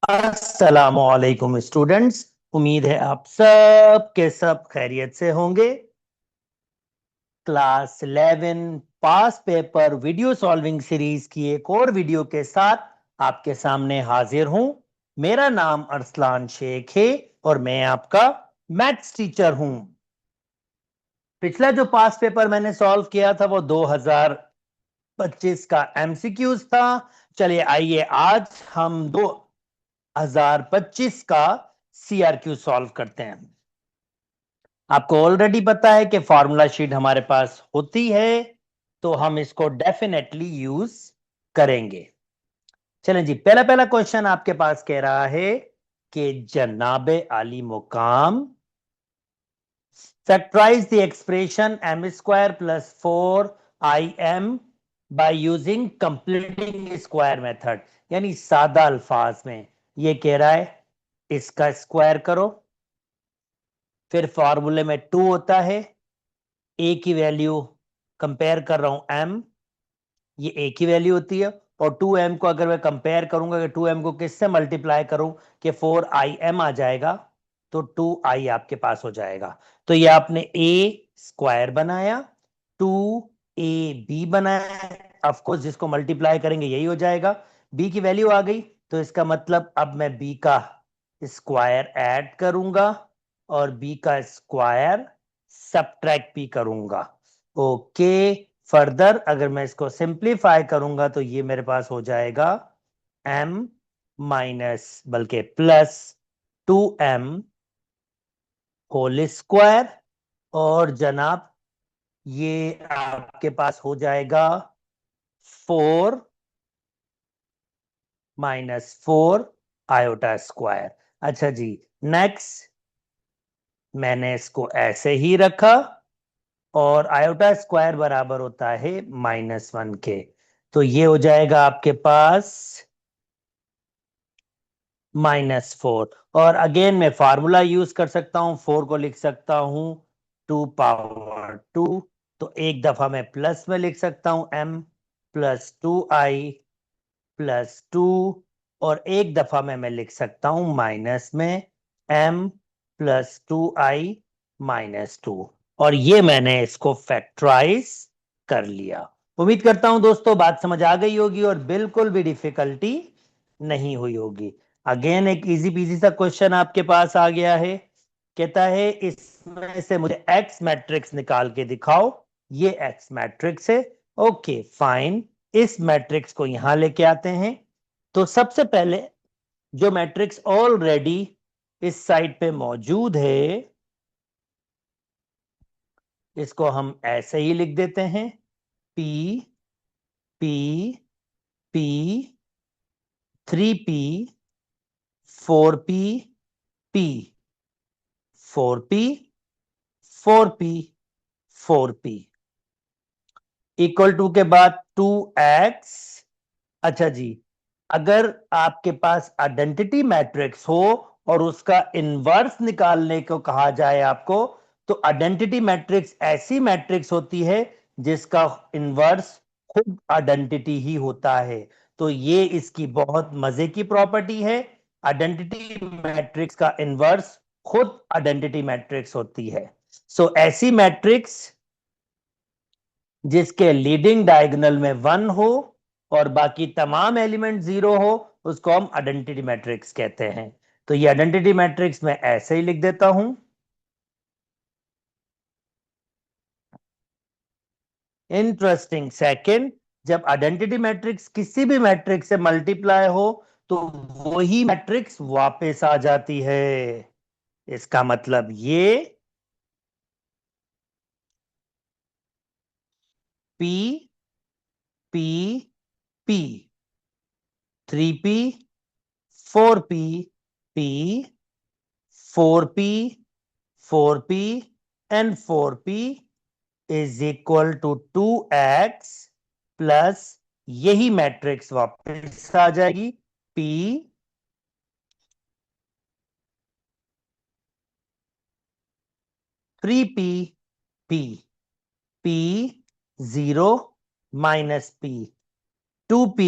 अस्सलामुअलैकुम स्टूडेंट्स। उम्मीद है आप सब के सब खैरियत से होंगे। क्लास 11 पास पेपर वीडियो सॉल्विंग सीरीज की एक और वीडियो के साथ आपके सामने हाजिर हूं। मेरा नाम अरसलान शेख है और मैं आपका मैथ्स टीचर हूं। पिछला जो पास पेपर मैंने सॉल्व किया था वो 2025 का एमसीक्यूज था। चलिए आइए आज हम 2025 का सीआरक्यू सॉल्व करते हैं। आपको ऑलरेडी पता है कि फॉर्मूला शीट हमारे पास होती है, तो हम इसको डेफिनेटली यूज करेंगे। चलें जी, पहला पहला क्वेश्चन आपके पास कह रहा है कि जनाबे आली मुकाम factorise the expression m square plus 4im by using completing square method. यानी सादा अल्फाज में ये कह रहा है इसका स्क्वायर करो, फिर फॉर्मूले में 2 होता है, ए की वैल्यू कंपेयर कर रहा हूं एम, ये ए की वैल्यू होती है, और 2m को अगर मैं कंपेयर करूंगा कि 2m को किससे मल्टीप्लाई करूं कि 4im आ जाएगा, तो 2i आपके पास हो जाएगा। तो ये आपने ए स्क्वायर बनाया, 2ab बनाया, ऑफ कोर्स जिसको मल्टीप्लाई करेंगे यही हो जाएगा। b की वैल्यू आ गई, तो इसका मतलब अब मैं b का स्क्वायर ऐड करूंगा और b का स्क्वायर सब्ट्रैक्ट भी करूंगा। ओके, फर्दर अगर मैं इसको सिंप्लीफाई करूंगा तो ये मेरे पास हो जाएगा m माइनस बल्कि प्लस 2m होल स्क्वायर, और जनाब ये आपके पास हो जाएगा 4 - 4 आयोटा स्क्वायर। अच्छा जी, नेक्स्ट मैंने इसको ऐसे ही रखा, और आयोटा स्क्वायर बराबर होता है -1 के, तो ये हो जाएगा आपके पास -4। और अगेन मैं फार्मूला यूज कर सकता हूं, 4 को लिख सकता हूं 2 पावर 2, तो एक दफा मैं प्लस में लिख सकता हूं m प्लस 2i+2, और एक दफा में मैं लिख सकता हूं माइनस में m प्लस 2i-2, और ये मैंने इसको फैक्टराइज कर लिया। उम्मीद करता हूं दोस्तों बात समझ आ गई होगी और बिल्कुल भी डिफिकल्टी नहीं हुई होगी। अगेन एक इजी पीजी सा क्वेश्चन आपके पास आ गया है, कहता है इसमें से मुझे एक्स मैट्रिक्स निकाल के दिखाओ। ये एक्स मैट्रिक्स है। ओके फाइन, इस मैट्रिक्स को यहां लेके आते हैं। तो सबसे पहले जो मैट्रिक्स ऑलरेडी इस साइड पे मौजूद है, इसको हम ऐसे ही लिख देते हैं, P P P 3P 4P P 4P 4P 4P equal to के बाद 2x। अच्छा जी, अगर आपके पास आइडेंटिटी मैट्रिक्स हो और उसका इनवर्स निकालने को कहा जाए आपको, तो आइडेंटिटी मैट्रिक्स ऐसी मैट्रिक्स होती है जिसका इनवर्स खुद आइडेंटिटी ही होता है। तो ये इसकी बहुत मजे की प्रॉपर्टी है। आइडेंटिटी मैट्रिक्स का इनवर्स खुद आइडेंटिटी मैट्रिक्स होती है। सो ऐसी मैट्रिक्स जिसके लीडिंग डायगोनल में 1 हो और बाकी तमाम एलिमेंट 0 हो, उसको हम आइडेंटिटी मैट्रिक्स कहते हैं। तो ये आइडेंटिटी मैट्रिक्स मैं ऐसे ही लिख देता हूं, इंटरेस्टिंग सेकंड, जब आइडेंटिटी मैट्रिक्स किसी भी मैट्रिक्स से मल्टीप्लाई हो तो वही मैट्रिक्स वापस आ जाती है। इसका मतलब ये P P P 3P 4P P 4P 4P and 4P is equal to 2x plus, यही मैट्रिक्स वापस आ जाएगी P 3P P P 0 - P 2P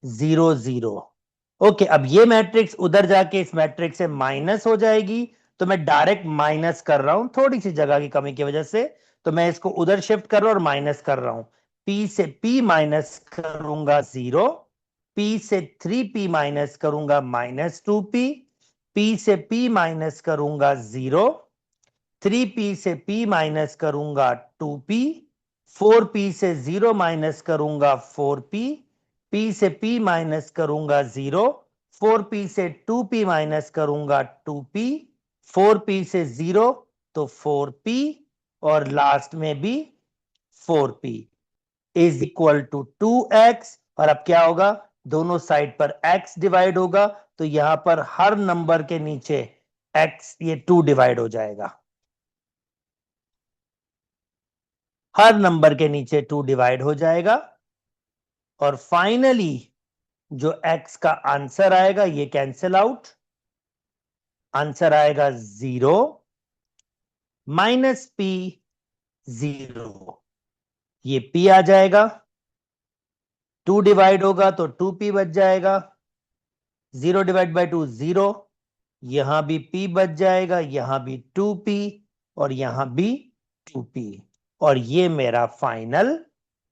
0 0 okay, अब ये मैट्रिक्स उधर जाके इस मैट्रिक्स से माइनस हो जाएगी, तो मैं डायरेक्ट माइनस कर रहा हूं थोड़ी सी जगह की कमी की वजह से, तो मैं इसको उधर शिफ्ट कर रहा हूं और माइनस कर रहा हूं। पी से पी माइनस करूंगा 0, पी से 3p माइनस करूंगा -2p, पी से p माइनस करूंगा 0, 3p से p माइनस करूंगा 2p, 4p से 0 माइनस करूंगा 4p, p से p माइनस करूंगा 0, 4p से 2p माइनस करूंगा 2p, 4p से 0 तो 4p, और लास्ट में भी 4p is equal to 2x। और अब क्या होगा, दोनों साइड पर x डिवाइड होगा, तो यहां पर हर नंबर के नीचे x ये 2 डिवाइड हो जाएगा, हर नंबर के नीचे 2 डिवाइड हो जाएगा। और फाइनली जो x का आंसर आएगा ये कैंसिल आउट, आंसर आएगा 0 -p 0, ये p आ जाएगा, 2 डिवाइड होगा तो 2p बच जाएगा, 0 डिवाइड बाय 2 0, यहां भी p बच जाएगा, यहां भी 2p और यहां भी 2p, और ये मेरा फाइनल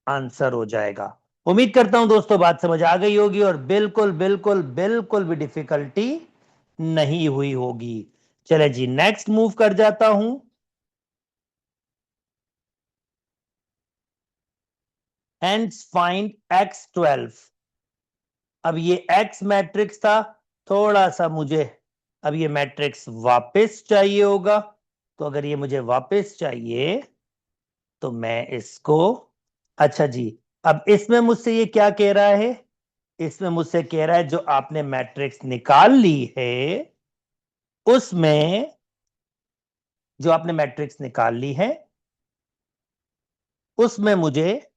आंसर हो जाएगा। उम्मीद करता हूं दोस्तों बात समझ आ गई होगी और बिल्कुल बिल्कुल बिल्कुल भी डिफिकल्टी नहीं हुई होगी। चले जी, नेक्स्ट मूव कर जाता हूं। Hence find x12। अब ये x मैट्रिक्स था, थोड़ा सा मुझे अब ये मैट्रिक्स वापस चाहिए होगा, तो अगर ये मुझे वापस चाहिए तो मैं इसको, अच्छा जी, अब इसमें मुझसे ये क्या कह रहा है, इसमें मुझसे कह रहा है जो आपने मैट्रिक्स निकाल ली है उसमें, जो आपने मैट्रिक्स निकाल ली है उसमें मुझे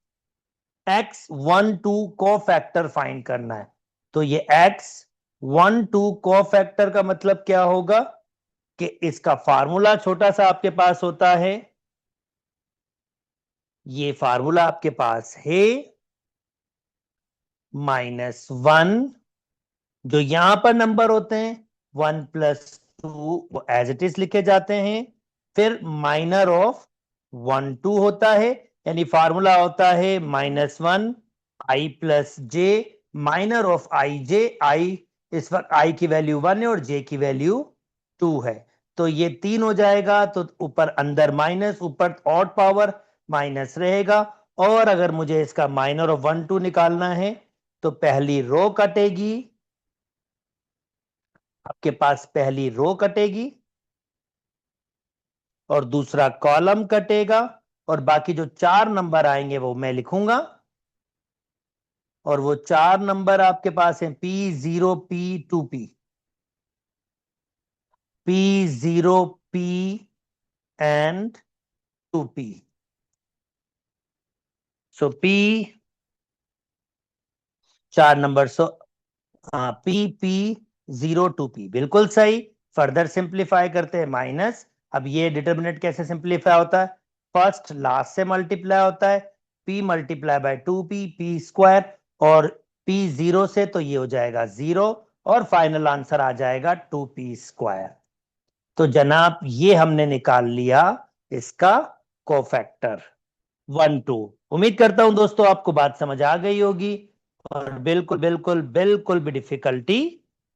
x12 को फैक्टर फाइंड करना है। तो ये x12 को फैक्टर का मतलब क्या होगा कि इसका फार्मूला छोटा सा आपके पास होता है, ये फार्मूला आपके पास है -1, जो यहां पर नंबर होते हैं 1 + 2 वो एज इट इज लिखे जाते हैं, फिर माइनर ऑफ 1 2 होता है, यानी फार्मूला होता है -1 i + j, minor of i j, i इस वक्त i की वैल्यू 1 है और j की वैल्यू 2 है, तो ये 3 हो जाएगा, तो ऊपर अंदर माइनस, ऊपर ऑड पावर माइनस रहेगा। और अगर मुझे इसका माइनर ऑफ 1 2 निकालना है तो पहली रो कटेगी, आपके पास पहली रो कटेगी और दूसरा कॉलम कटेगा, और बाकी जो 4 नंबर आएंगे वो मैं लिखूंगा, और वो 4 नंबर आपके पास हैं P0 P2P, P0 P and 2P। So P 4 number, so P0 2P बिल्कुल सही। फर्दर सिंप्लीफाई करते हैं माइनस, अब ये डिटर्मिनेंट कैसे सिंप्लीफाई होता है, फर्स्ट लास्ट से मल्टीप्लाई होता है, P × 2P P स्क्वायर, और P0 से तो ये हो जाएगा 0, और फाइनल आंसर आ जाएगा 2P स्क्वायर। तो जनाब ये हमने निकाल लिया इसका कोफैक्टर 1 2। उम्मीद करता हूं दोस्तों आपको बात समझ आ गई होगी और बिल्कुल बिल्कुल बिल्कुल भी डिफिकल्टी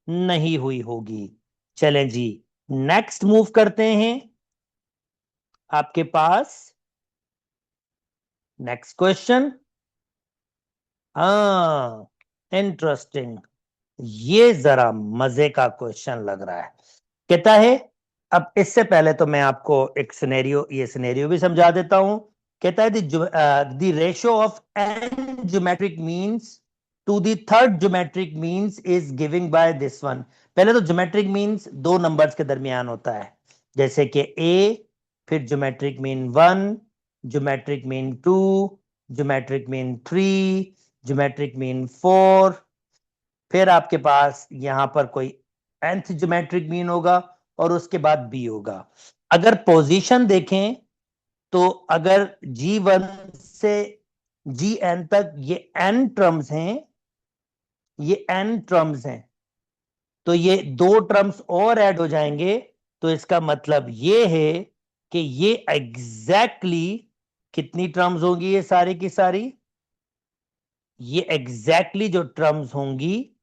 नहीं हुई होगी। चलें जी, नेक्स्ट मूव करते हैं आपके पास नेक्स्ट क्वेश्चन। हाँ, इंटरेस्टिंग, ये जरा मजे का क्वेश्चन लग रहा है। कहता है, अब इससे पहले तो मैं आपको एक सिनेरियो, ये सिनेरियो भी समझा देता हूं। कहता है the ratio of n geometric means to the third geometric means is giving by this one. पहले तो ज्योमेट्रिक मीन्स दो नंबर्स के दरमियान होता है, जैसे कि ए, फिर geometric mean 1, geometric mean 2, geometric mean 3, geometric mean 4, फिर आपके पास यहां पर कोई nth ज्योमेट्रिक मीन होगा और उसके बाद बी होगा। अगर पोजीशन देखें तो अगर G1 से Gn तक ये n टर्म्स हैं, ये n टर्म्स हैं, तो ये दो टर्म्स और ऐड हो जाएंगे, तो इसका मतलब ये है कि ये एग्जैक्टली कितनी टर्म्स होंगी, ये सारी की सारी, ये एग्जैक्टली जो टर्म्स होंगी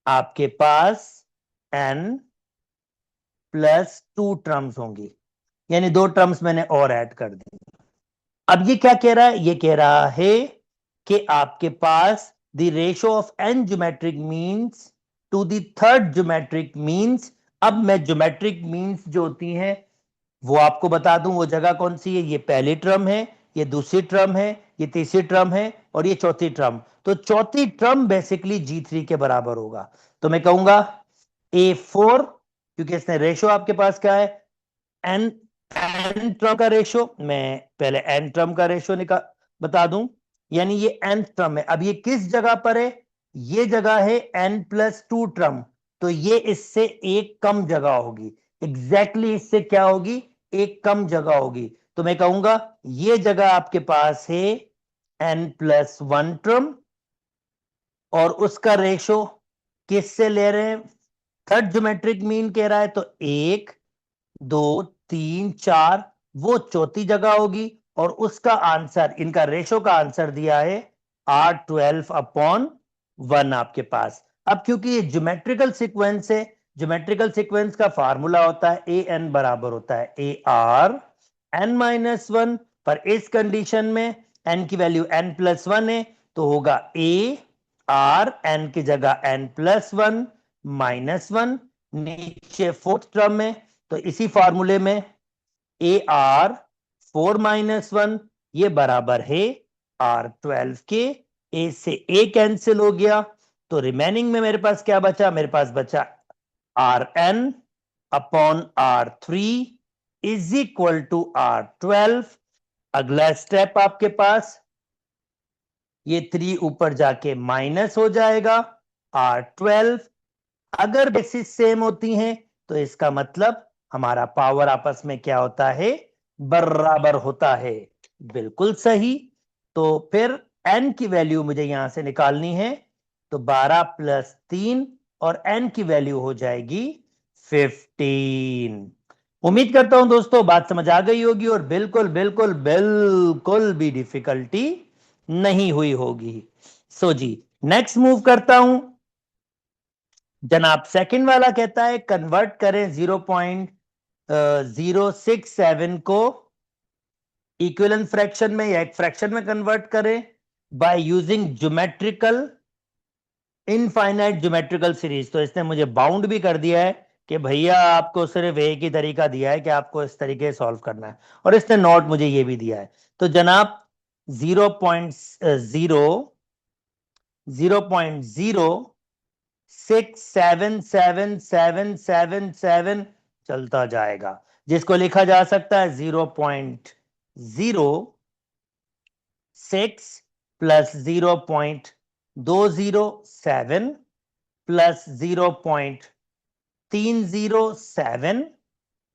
आपके पास n+2 टर्म्स होंगी, यानी दो टर्म्स मैंने और ऐड कर दी। अब ये क्या कह रहा है, ये कह रहा है कि आपके पास the ratio of n geometric means to the third geometric means. अब मैं ज्योमेट्रिक मीन्स जो होती हैं वो आपको बता दूं, वो जगह कौन सी है, ये पहली टर्म है, ये दूसरी टर्म है, ये तीसरी टर्म है और ये चौथी टर्म। तो चौथी टर्म बेसिकली G3 के बराबर होगा। तो मैं कहूंगा A4, क्योंकि इसने रेशियो आपके पास क्या है, एन एन टर्म का रेशियो। मैं पहले एन टर्म का रेशियो बता दूं, यानी ये एन टर्म है। अब ये किस जगह पर है, ये जगह है n+2 टर्म, तो ये इससे एक कम जगह होगी, एग्जैक्टली इससे क्या होगी, एक कम जगह होगी। तो मैं कहूंगा ये जगह आपके पास है n+1 टर्म, और उसका रेशियो किससे ले रहे हैं, थर्ड ज्योमेट्रिक मीन कह रहा है, तो 1, 2, 3, 4 वो चौथी जगह होगी, और उसका आंसर, इनका रेशो का आंसर दिया है R12/1 आपके पास। अब क्योंकि ये ज्योमेट्रिकल सीक्वेंस है, ज्योमेट्रिकल सीक्वेंस का फार्मूला होता है AN बराबर होता है AR(n-1), पर इस कंडीशन में n की वैल्यू n+1 है, तो होगा AR(n) की जगह n+1 -1, नीचे फोर्थ टर्म में, तो इसी फार्मूले में AR4-1 ये बराबर है R12 के। ए से ए कैंसिल हो गया, तो रिमेनिंग में मेरे पास क्या बचा, मेरे पास बचा Rn/R3 is equal to R12। अगला स्टेप आपके पास, ये 3 ऊपर जाके माइनस हो जाएगा, R12 अगर बेसिस सेम होती हैं तो इसका मतलब हमारा पावर आपस में क्या होता है, बराबर होता है। बिल्कुल सही। तो फिर n की वैल्यू मुझे यहां से निकालनी है, तो 12+3 और n की वैल्यू हो जाएगी 15। उम्मीद करता हूं दोस्तों बात समझ आ गई होगी, और बिल्कुल बिल्कुल बिल्कुल भी डिफिकल्टी नहीं हुई होगी। सो जी, नेक्स्ट मूव करता हूं। जनाब सेकंड वाला कहता है कन्वर्ट करें 0.067 को इक्विवेलेंट फ्रैक्शन में या एक फ्रैक्शन में कन्वर्ट करें by using geometrical infinite geometrical series. तो इसने मुझे बाउंड भी कर दिया है कि भैया आपको सिर्फ एक ही तरीका दिया है कि आपको इस तरीके से सॉल्व करना है, और इसने नोट मुझे ये भी दिया है। तो जनाब 0.0677777 चलता जाएगा, जिसको लिखा जा सकता है 0.06 प्लस 0.207 प्लस 0.307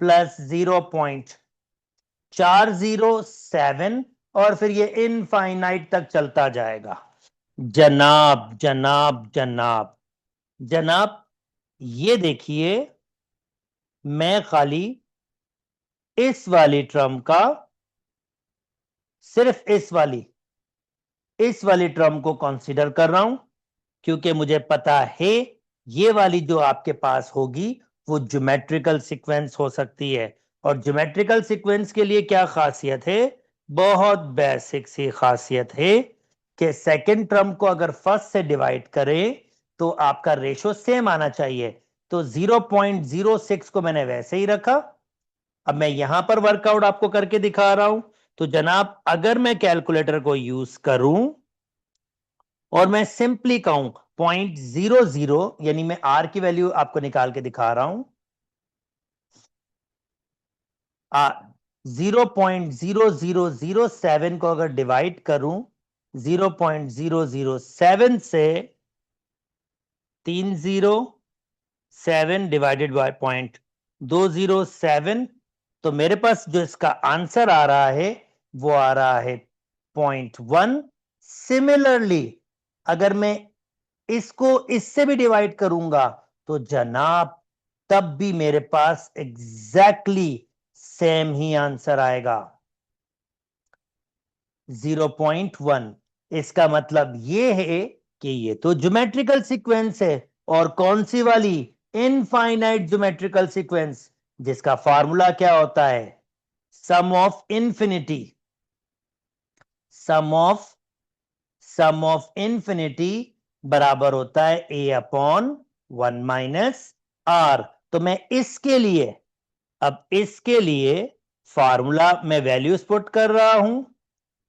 प्लस 0.407, और फिर ये इनफाइनाइट तक चलता जाएगा। जनाब जनाब जनाब जनाब, ये देखिए, मैं खाली इस वाली टर्म का, सिर्फ इस वाली टर्म को कंसीडर कर रहा हूं, क्योंकि मुझे पता है ये वाली जो आपके पास होगी वो ज्योमेट्रिकल सीक्वेंस हो सकती है। और ज्योमेट्रिकल सीक्वेंस के लिए क्या खासियत है, बहुत बेसिक सी खासियत है कि सेकंड टर्म को अगर फर्स्ट से डिवाइड करें तो आपका रेशो सेम आना चाहिए। तो 0.06 को मैंने वैसे ही रखा। अब मैं यहां पर वर्कआउट आपको करके दिखा रहा हूं। तो जनाब अगर मैं कैलकुलेटर को यूज करूं और मैं सिंपली कहूं 0.00, यानी मैं आर की वैल्यू आपको निकाल के दिखा रहा हूं, 0.0007 को अगर डिवाइड करूं 0.007 से, 307 डिवाइडेड बाय 0.207, तो मेरे पास जो इसका आंसर आ रहा है वो आ रहा है 0.1। सिमिलरली अगर मैं इसको इससे भी डिवाइड करूंगा तो जनाब तब भी मेरे पास एग्जैक्टली सेम ही आंसर आएगा 0.1। इसका मतलब ये है कि ये तो ज्योमेट्रिकल सीक्वेंस है, और कौन सी वाली? इनफाइनाइट ज्योमेट्रिकल सीक्वेंस, जिसका फार्मूला क्या होता है? Sum of infinity. Sum of infinity बराबर होता है ए अपॉन 1 - r। तो मैं इसके लिए, अब इसके लिए फार्मूला में वैल्यूज पुट कर रहा हूं,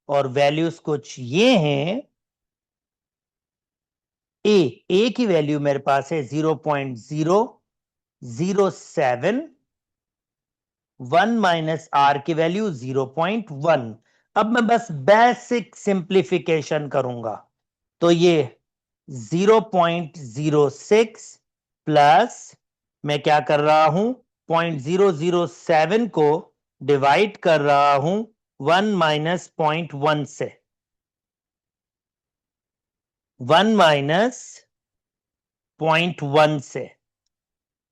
और वैल्यूज कुछ ये हैं। ए की वैल्यू मेरे पास है 0.007, 1 - r की वैल्यू 0.1। अब मैं बस बेसिक सिंप्लीफिकेशन करूंगा, तो ये 0.06 प्लस, मैं क्या कर रहा हूं, 0.007 को डिवाइड कर रहा हूं 1 - 0.1 से, 1 - 0.1 से।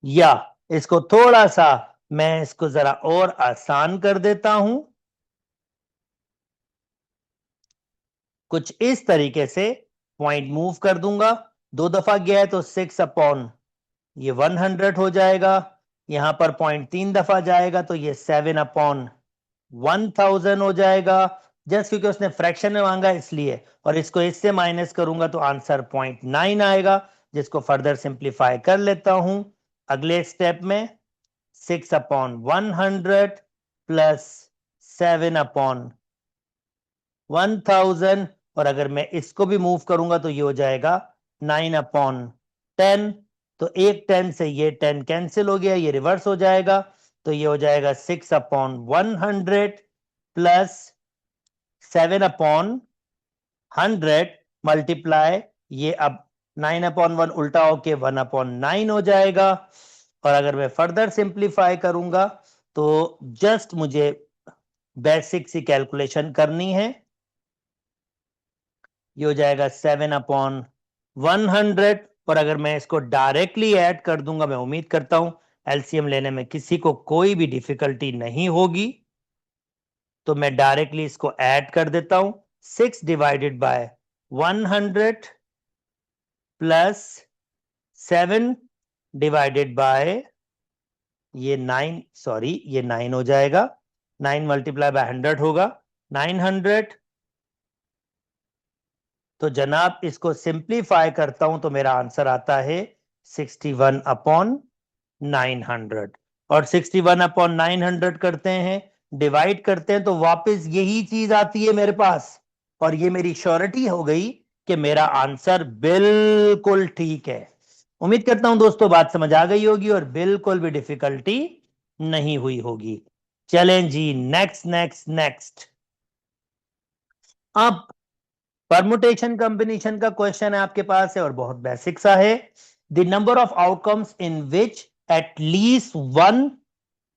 या इसको थोड़ा सा मैं इसको जरा और आसान कर देता हूं, कुछ इस तरीके से पॉइंट मूव कर दूंगा। 2 दफा गया है तो 6 अपॉन ये 100 हो जाएगा। यहां पर पॉइंट 3 दफा जाएगा तो ये 7 अपॉन 1000 हो जाएगा, जस्ट क्योंकि उसने फ्रैक्शन में मांगा इसलिए। और इसको इससे माइनस करूंगा तो आंसर 0.9 आएगा, जिसको फर्दर सिंप्लीफाई कर लेता हूं अगले स्टेप में। 6 अपॉन 100 प्लस 7 अपॉन 1000, और अगर मैं इसको भी मूव करूंगा तो ये हो जाएगा 9 अपॉन 10। तो एक 10 से ये 10 कैंसिल हो गया, ये रिवर्स हो जाएगा, तो ये हो जाएगा 6 अपॉन 100 प्लस 7 अपॉन 100 मल्टीप्लाई, ये अब 9/1 उल्टा होके 1/9 हो जाएगा। और अगर मैं फर्दर सिंप्लीफाई करूंगा तो जस्ट मुझे बेसिक सी कैलकुलेशन करनी है। ये हो जाएगा 7/100, और अगर मैं इसको डायरेक्टली ऐड कर दूंगा, मैं उम्मीद करता हूं एलसीएम लेने में किसी को कोई भी डिफिकल्टी नहीं होगी, तो मैं डायरेक्टली इसको ऐड कर देता हूं। 6 divided by 100 plus 7 divided by ये 9, सॉरी ये 9 हो जाएगा, 9 मल्टीप्लाई बाय 100 होगा 900। तो जनाब इसको सिंप्लीफाई करता हूं तो मेरा आंसर आता है 61/900। और 61/900 करते हैं, डिवाइड करते हैं, तो वापस यही चीज आती है मेरे पास, और ये मेरी श्योरिटी हो गई कि मेरा आंसर बिल्कुल ठीक है। उम्मीद करता हूं दोस्तों बात समझ आ गई होगी और बिल्कुल भी डिफिकल्टी नहीं हुई होगी। चलें जी, नेक्स्ट नेक्स्ट नेक्स्ट। अब परमुटेशन कॉम्बिनेशन का क्वेश्चन है आपके पास है, और बहुत बेसिक सा है। The number of outcomes in which at least one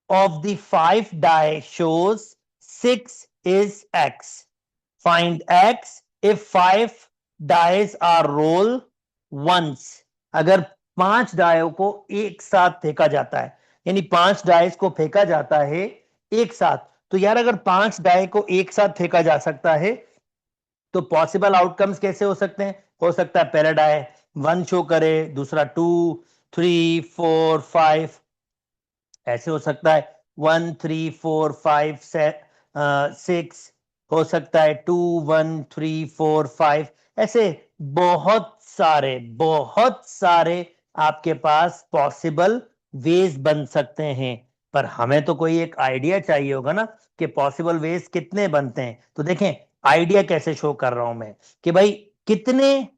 of the 5 die shows 6 is x. Find x if 5 dice are roll once. अगर 5 डायों को एक साथ फेंका जाता है, यानी 5 डाइस को फेंका जाता है एक साथ, तो यार अगर 5 डाय को एक साथ फेंका जा सकता है तो पॉसिबल आउटकम्स कैसे हो सकते हैं? हो सकता है पहला डाय 1 शो करे, दूसरा 2, 3, 4, 5, ऐसे हो सकता है 1, 3, 4, 5, 6, हो सकता है 2, 1, 3, 4, 5, ऐसे बहुत सारे आपके पास पॉसिबल वेज बन सकते हैं। पर हमें तो कोई एक आइडिया चाहिए होगा ना कि पॉसिबल वेज कितने बनते हैं। तो देखें आइडिया कैसे शो कर रहा हूं मैं, कि भाई कितने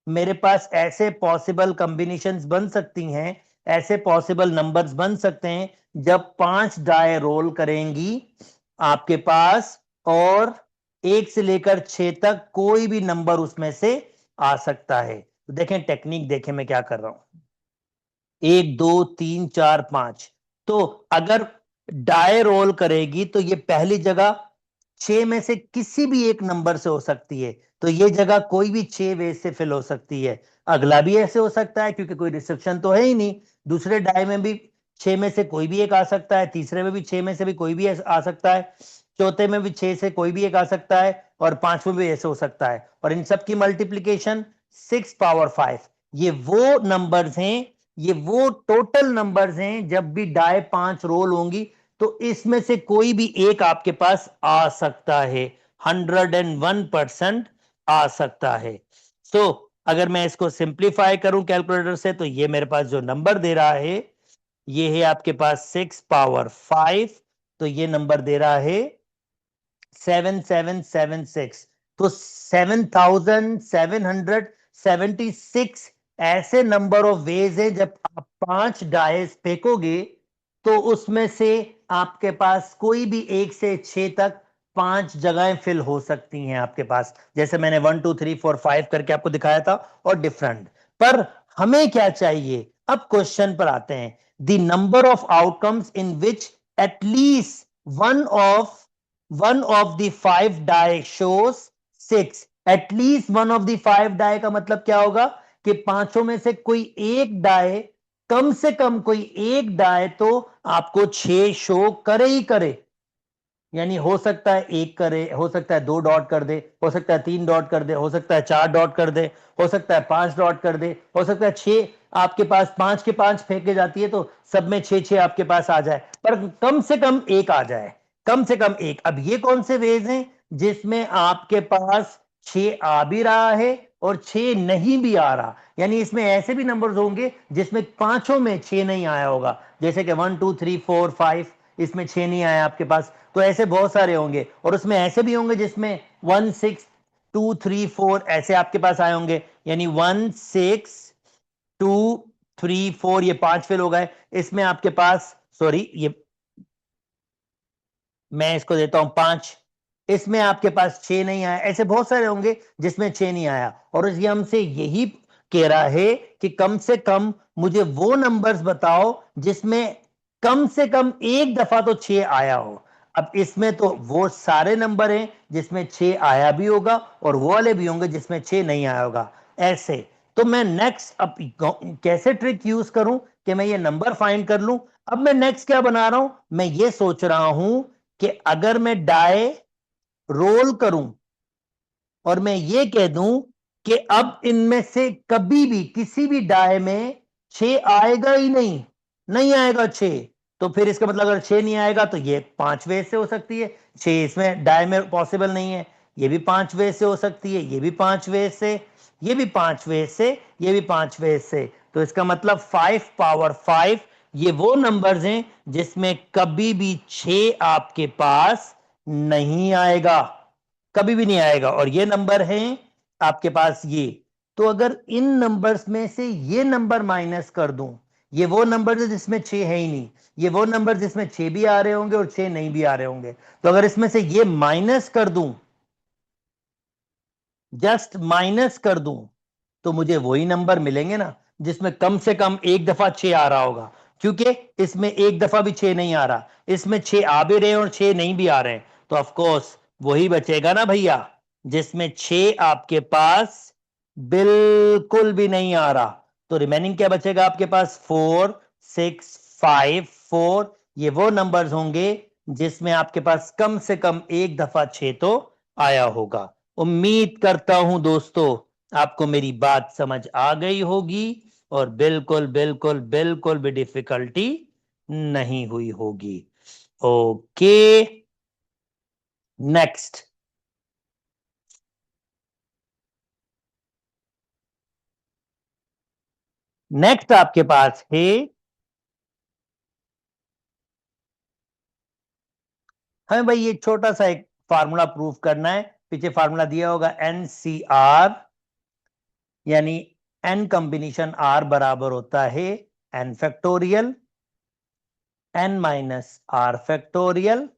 मेरे पास ऐसे पॉसिबल कॉम्बिनेशंस बन सकती हैं, ऐसे पॉसिबल नंबर्स बन सकते हैं जब 5 डाय रोल करेंगी आपके पास, और 1 से लेकर 6 तक कोई भी नंबर उसमें से आ सकता है। तो देखें टेक्निक, देखें मैं क्या कर रहा हूं। 1, 2, 3, 4, 5, तो अगर डाय रोल करेगी तो ये पहली जगह 6 में से किसी भी एक नंबर से हो सकती है। तो ये जगह कोई भी 6 वेज से फिल हो सकती है। अगला भी ऐसे हो सकता है क्योंकि कोई रिस्ट्रिक्शन तो है ही नहीं। दूसरे डाई में भी 6 में से कोई भी एक आ सकता है, तीसरे में भी 6 में से भी कोई भी आ सकता है, चौथे में भी 6 से कोई भी एक आ सकता है, और पांचवें भी ऐसे हो सकता है। और इन सब की मल्टीप्लीकेशन 6 पावर 5। ये वो नंबर्स हैं, ये वो टोटल नंबर्स हैं जब भी डाई 5 रोल होंगी तो इसमें से कोई भी एक आपके पास आ सकता है, 101% आ सकता है। सो अगर मैं इसको सिंप्लीफाई करूं कैलकुलेटर से तो ये मेरे पास जो नंबर दे रहा है ये है आपके पास 6 पावर 5, तो ये नंबर दे रहा है 7776। तो 7776 ऐसे नंबर ऑफ वेज है जब आप 5 डाइस फेंकोगे तो उसमें से आपके पास कोई भी 1 से 6 तक 5 जगहें फिल हो सकती हैं आपके पास, जैसे मैंने 1 2 3 4 5 करके आपको दिखाया था, और डिफरेंट। पर हमें क्या चाहिए, अब क्वेश्चन पर आते हैं। The number of outcomes in which at least one of the 5 die shows 6। At least one of the 5 die का मतलब क्या होगा कि पांचों में से कोई एक डाई, कम से कम कोई एक डाई तो आपको 6 शो करे ही करे। यानी हो सकता है एक करे, हो सकता है 2 डॉट कर दे, हो सकता है 3 डॉट कर दे, हो सकता है 4 डॉट कर दे, हो सकता है 5 डॉट कर दे, हो सकता है 6। आपके पास 5 के 5 फेंके जाती है तो सब में 6 आपके पास आ जाए, पर कम से कम एक आ जाए, कम से कम एक। अब ये कौन से वेज हैं जिसमें आपके पास 6 आ भी रहा है और 6 नहीं भी आ रहा? यानी इसमें ऐसे भी नंबर्स होंगे जिसमें पांचों में 6 नहीं आया होगा, जैसे कि 1 2 3 4 5, इसमें 6 नहीं आया आपके पास। तो ऐसे बहुत सारे होंगे, और उसमें ऐसे भी होंगे जिसमें 1 6 2 3 4 ऐसे आपके पास आए होंगे, यानी 1 6 2 3 4, ये 5 फेल हो गए। इसमें आपके पास, सॉरी, ये मैं इसको देता हूं 5, इसमें आपके पास 6 नहीं आया। ऐसे बहुत सारे होंगे जिसमें 6 नहीं आया, और ये हमसे यही कह रहा है कि कम से कम मुझे वो नंबर्स बताओ जिसमें कम से कम एक दफा तो 6 आया हो। अब इसमें तो वो सारे नंबर हैं जिसमें 6 आया भी होगा, और वो वाले भी होंगे जिसमें 6 नहीं आया होगा। ऐसे तो मैं नेक्स्ट अब कैसे ट्रिक यूज करूं कि मैं ये नंबर फाइंड कर लूं। अब मैं नेक्स्ट क्या बना रहा हूं, मैं ये सोच रहा हूं कि अगर मैं डाई रोल करूं और मैं ये कह दूं कि अब इनमें से कभी भी किसी भी डाई में 6 आएगा ही नहीं, नहीं आएगा 6, तो फिर इसका मतलब अगर 6 नहीं आएगा तो ये 5 वे से हो सकती है। 6 इसमें डाई में पॉसिबल नहीं है, ये भी 5 वे से हो सकती है, ये भी 5 वे से, ये भी 5 वे से, ये भी 5 वे से। तो इसका मतलब 5 पावर 5 ये वो नंबर्स हैं जिसमें कभी भी 6 आपके पास नहीं आएगा, कभी भी नहीं आएगा। और ये नंबर हैं आपके पास ये। तो अगर इन नंबर्स में से ये नंबर माइनस कर दूं, ये वो नंबर है जिसमें 6 है ही नहीं, ये वो नंबर जिसमें 6 भी आ रहे होंगे और 6 नहीं भी आ रहे होंगे। तो अगर इसमें से ये माइनस कर दूं, जस्ट माइनस कर दूं, तो मुझे वही नंबर मिलेंगे ना जिसमें कम से कम एक दफा 6 आ रहा होगा, क्योंकि इसमें एक दफा भी 6 नहीं आ रहा, इसमें 6 आ भी रहे हैं और 6 नहीं भी आ रहे हैं। तो ऑफ कोर्स वही बचेगा ना भैया जिसमें 6 आपके पास बिल्कुल भी नहीं आ रहा। तो रिमेनिंग क्या बचेगा आपके पास, 4 6 5 4। ये वो नंबर्स होंगे जिसमें आपके पास कम से कम एक दफा 6 तो आया होगा। उम्मीद करता हूं दोस्तों आपको मेरी बात समझ आ गई होगी, और बिल्कुल बिल्कुल बिल्कुल भी डिफिकल्टी नहीं हुई होगी। Okay, next. नेक्स्ट आपके पास है, हमें भाई ये छोटा सा एक फार्मूला प्रूव करना है। पीछे फार्मूला दिया होगा NCR, यानी n कॉम्बिनेशन R बराबर होता है n factorial, n minus R factorial,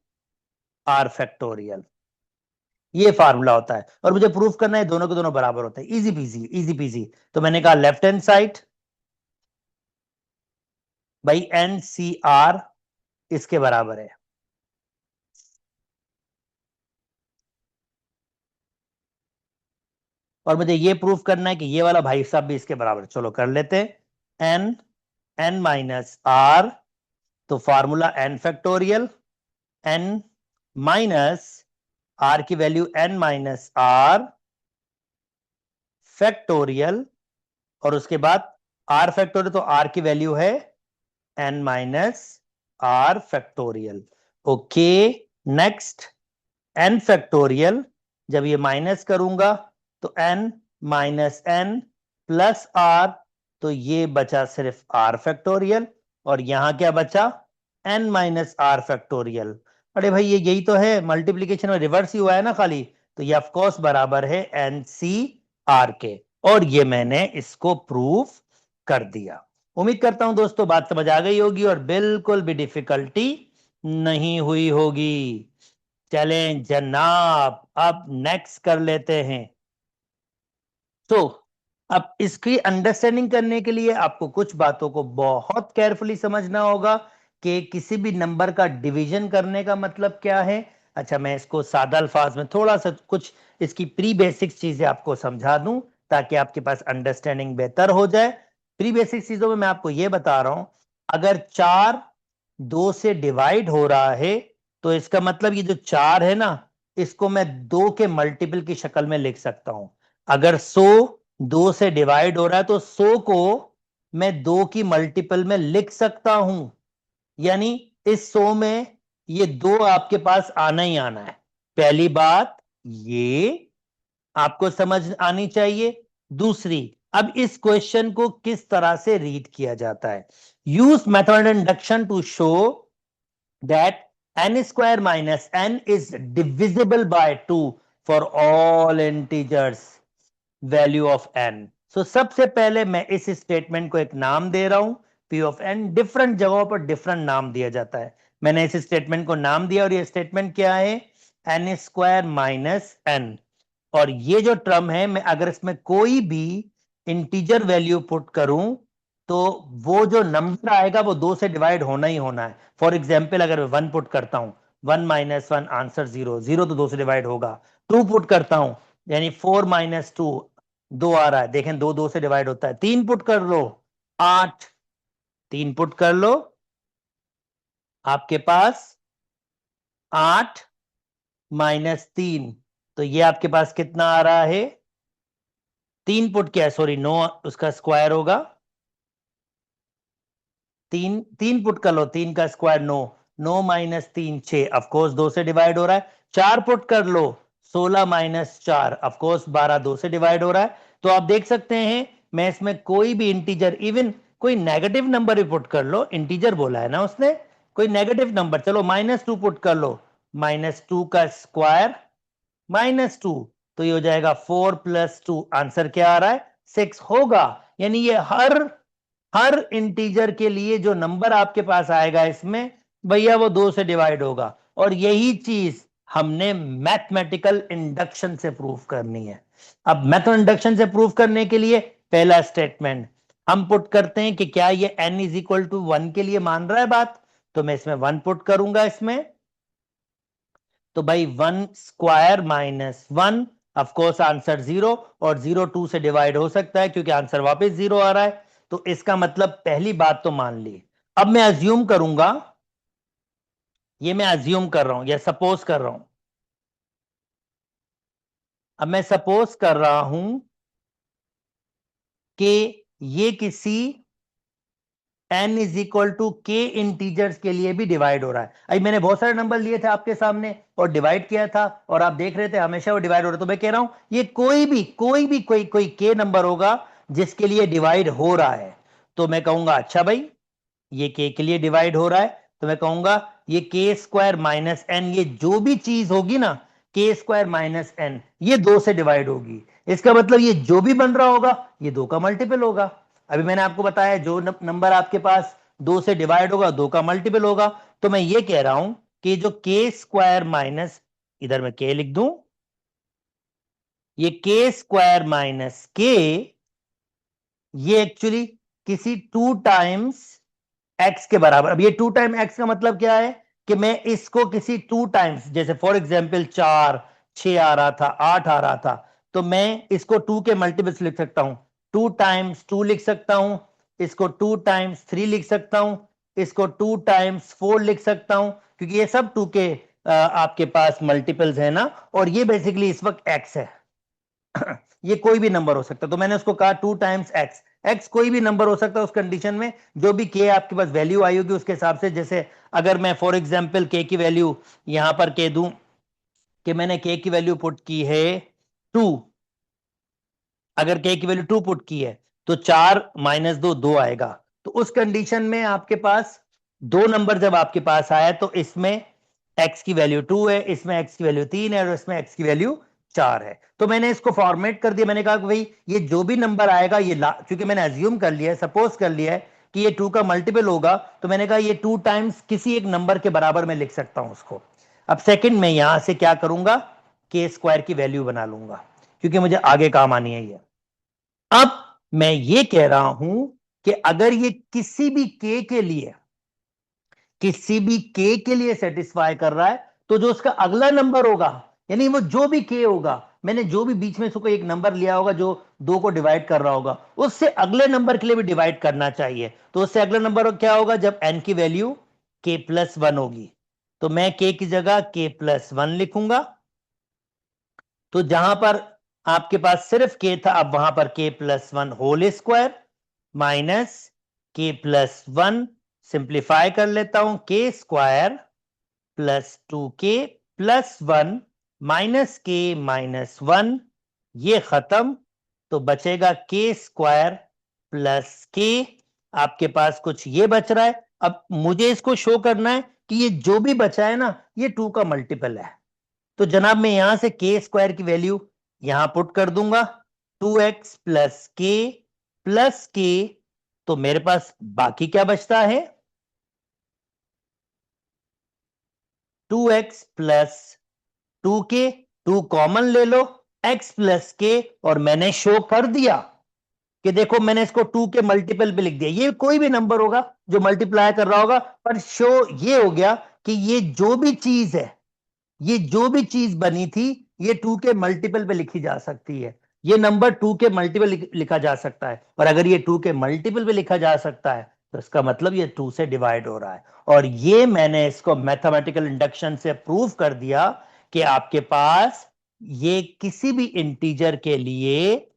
R factorial. ये फार्मूला होता है, और मुझे प्रूफ करना है दोनों के दोनों बराबर होते हैं। Easy PG, easy PG. तो मैंने कहा लेफ्ट हैंड साइड भाई NCR इसके बराबर है, और मुझे ये प्रूफ करना है कि ये वाला भाई साहब भी इसके बराबर है। चलो कर लेते हैं। एन माइनस आर, तो formula n factorial, n minus r की value n minus r factorial, और उसके बाद आर फैक्टोरियल, तो आर की वैल्यू है n minus r factorial. Okay, next n factorial, जब ये माइनस करूंगा तो n minus n plus r, तो ये बचा सिर्फ आर फैक्टोरियल, और यहां क्या बचा, एन माइनस आर फैक्टोरियल। अरे भाई ये यही तो है, मल्टीप्लीकेशन में रिवर्स ही हुआ है ना खाली, तो ये ऑफकोर्स बराबर है एन सी आर के, और ये मैंने इसको प्रूफ कर दिया। उम्मीद करता हूं दोस्तों बात समझ आ गई होगी और बिल्कुल भी डिफिकल्टी नहीं हुई होगी। चलें जनाब, अब नेक्स्ट कर लेते हैं। तो अब इसकी अंडरस्टैंडिंग करने के लिए आपको कुछ बातों को बहुत केयरफुली समझना होगा कि किसी भी नंबर का डिवीजन करने का मतलब क्या है। अच्छा, मैं इसको सादा अल्फाज में थोड़ा सा कुछ इसकी प्री बेसिक्स चीजें आपको समझा दूं ताकि आपके पास अंडरस्टैंडिंग बेहतर हो जाए। प्री बेसिक चीजों में मैं आपको यह बता रहा हूं, अगर 4 2 से डिवाइड हो रहा है तो इसका मतलब ये जो 4 है ना, इसको मैं 2 के मल्टीपल की शक्ल में लिख सकता हूं। अगर 100 2 से डिवाइड हो रहा है तो 100 को मैं 2 की मल्टीपल में लिख सकता हूं, यानी इस 100 में ये 2 आपके पास आना ही आना है। पहली बात ये आपको समझ आनी चाहिए। दूसरी, अब इस क्वेश्चन को किस तरह से रीड किया जाता है। Use method induction to show that n square minus n is divisible by 2 for all integers value of n। so सबसे पहले मैं इस स्टेटमेंट को एक नाम दे रहा हूं, p of n। डिफरेंट जगहों पर डिफरेंट नाम दिया जाता है, मैंने इस स्टेटमेंट को नाम दिया, और ये स्टेटमेंट क्या है, n स्क्वायर माइनस n। और ये जो टर्म है, मैं अगर इसमें कोई भी इंटीजर वैल्यू पुट करूं तो वो जो नंबर आएगा वो 2 से डिवाइड होना ही होना है। फॉर एग्जाम्पल अगर मैं 1 पुट करता हूं, 1 माइनस 1 आंसर 0, 0 तो 2 से डिवाइड होगा। 2 पुट करता हूं, यानी 4 माइनस 2, 2 आ रहा है, देखें 2 2 से डिवाइड होता है। 3 पुट कर लो, 8, 3 पुट कर लो, आपके पास 8 माइनस 3, तो ये आपके पास कितना आ रहा है, 3 पुट क्या है, सॉरी 9, उसका स्क्वायर होगा। 3 पुट कर लो, 3 का स्क्वायर 9, 9 माइनस 3 6, ऑफकोर्स 2 से डिवाइड हो रहा है। 4 पुट कर लो, 16 माइनस 4, ऑफकोर्स 12 2 से डिवाइड हो रहा है। तो आप देख सकते हैं मैं इसमें कोई भी इंटीजर, इवन कोई नेगेटिव नंबर भी पुट कर लो, इंटीजर बोला है ना उसने, कोई नेगेटिव नंबर, चलो -2 पुट कर लो, -2 का स्क्वायर -2, तो ये हो जाएगा 4 + 2, आंसर क्या आ रहा है, 6 होगा। यानी ये हर इंटीजर के लिए जो नंबर आपके पास आएगा इसमें, भैया वो 2 से डिवाइड होगा। और यही चीज हमने मैथमेटिकल इंडक्शन से प्रूफ करनी है। अब मैथमेटिकल इंडक्शन से प्रूफ करने के लिए पहला स्टेटमेंट हम पुट करते हैं कि क्या ये n = 1 के लिए मान रहा है बात, तो मैं इसमें 1 पुट करूंगा इसमें, तो भाई 1 स्क्वायर माइनस 1, ऑफकोर्स आंसर 0, और 0 2 से डिवाइड हो सकता है क्योंकि आंसर वापस 0 आ रहा है। तो इसका मतलब पहली बात तो मान ली। अब मैं अज्यूम करूंगा, ये मैं अज्यूम कर रहा हूं या सपोज कर रहा हूं, अब मैं सपोज कर रहा हूं कि ये किसी n = k इंटीजर्स के लिए भी डिवाइड हो रहा है। अभी मैंने बहुत सारे नंबर लिए थे आपके सामने और डिवाइड किया था, और आप देख रहे थे हमेशा वो डिवाइड हो रहा है। तो मैं कह रहा हूं ये कोई k नंबर होगा जिसके लिए डिवाइड हो रहा है, तो मैं कहूंगा अच्छा भाई ये k के लिए डिवाइड हो रहा है, तो मैं कहूंगा ये k² माइनस n, ये जो भी चीज होगी ना k² माइनस n, ये 2 से डिवाइड होगी। इसका मतलब ये जो भी बन रहा होगा ये 2 का मल्टीपल होगा। अभी मैंने आपको बताया जो नंबर आपके पास 2 से डिवाइड होगा 2 का मल्टीपल होगा। तो मैं ये कह रहा हूं कि जो k² माइनस, इधर मैं k लिख दूं, ये k² माइनस k, ये एक्चुअली किसी 2 टाइम्स x के बराबर। अब ये 2 टाइम x का मतलब क्या है कि मैं इसको किसी 2 टाइम्स, जैसे फॉर एग्जांपल 4 6 आ रहा था, 8 आ रहा था, तो मैं इसको 2 के मल्टीपल्स लिख सकता हूं, 2 टाइम्स 2 लिख सकता हूं, इसको 2 टाइम्स 3 लिख सकता हूं, इसको 2 टाइम्स 4 लिख सकता हूं, क्योंकि ये सब 2 के आपके पास मल्टीपल्स है ना, और ये बेसिकली इस वक्त x है। ये कोई भी नंबर हो सकता है, तो मैंने उसको कहा 2 टाइम्स x, x कोई भी नंबर हो सकता है उस कंडीशन में, जो भी k आपके पास वैल्यू आई होगी उसके हिसाब से। जैसे अगर मैं फॉर एग्जांपल k की वैल्यू यहां पर कह दूं कि मैंने k की वैल्यू पुट की है 2, अगर k की वैल्यू 2 पुट की है तो 4 माइनस 2 2 आएगा। तो उस कंडीशन में आपके पास दो नंबर जब आपके पास आया तो इसमें x की वैल्यू 2 है, इसमें x की वैल्यू 3 है और इसमें x की वैल्यू 4 है। तो मैंने इसको फॉर्मेट कर दिया, मैंने कहा कि भाई ये जो भी नंबर आएगा ये क्योंकि मैंने अज्यूम कर लिया है, सपोज कर लिया है कि ये 2 का मल्टीपल होगा, तो मैंने कहा ये 2 टाइम्स किसी एक नंबर के बराबर में लिख सकता हूं उसको। अब सेकंड में यहां से क्या करूंगा, के स्क्वायर की वैल्यू बना लूंगा, क्योंकि मुझे आगे काम आनी है ये। अब मैं ये कह रहा हूं कि अगर ये किसी भी के के लिए सेटिस्फाई कर रहा है, तो जो उसका अगला नंबर होगा, यानी वो जो भी के होगा, मैंने जो भी बीच में से कोई एक नंबर लिया होगा जो 2 को डिवाइड कर रहा होगा, उससे अगले नंबर के लिए भी डिवाइड करना चाहिए। तो उससे अगला नंबर क्या होगा, जब n की वैल्यू k प्लस 1 होगी, तो मैं k की जगह k प्लस 1 लिखूंगा। तो जहां पर आपके पास सिर्फ k था, अब वहां पर k plus 1 whole square minus k plus 1, simplify कर लेता हूं, k square plus 2k plus 1 minus k minus 1, ये खत्म। तो बचेगा k स्क्वायर प्लस k, आपके पास कुछ ये बच रहा है। अब मुझे इसको शो करना है कि ये जो भी बचा है ना ये 2 का मल्टीपल है। तो जनाब मैं यहां से के स्क्वायर की वैल्यू यहां पुट कर दूंगा, 2x प्लस के, तो मेरे पास बाकी क्या बचता है, 2x प्लस 2k, 2 कॉमन ले लो, x प्लस के, और मैंने शो कर दिया कि देखो मैंने इसको 2 के मल्टीपल पे लिख दिया। ये कोई भी नंबर होगा जो मल्टीप्लाई कर रहा होगा, पर शो ये हो गया कि ये जो भी चीज है, ये जो भी चीज बनी थी ये 2 के मल्टीपल पे लिखी जा सकती है। ये नंबर 2 के मल्टीपल लिखा जा सकता है, और अगर ये 2 के मल्टीपल पे लिखा जा सकता है तो इसका मतलब ये 2 से डिवाइड हो रहा है। और ये मैंने इसको मैथमेटिकल इंडक्शन से प्रूव कर दिया कि आपके पास ये किसी भी इंटीजर के लिए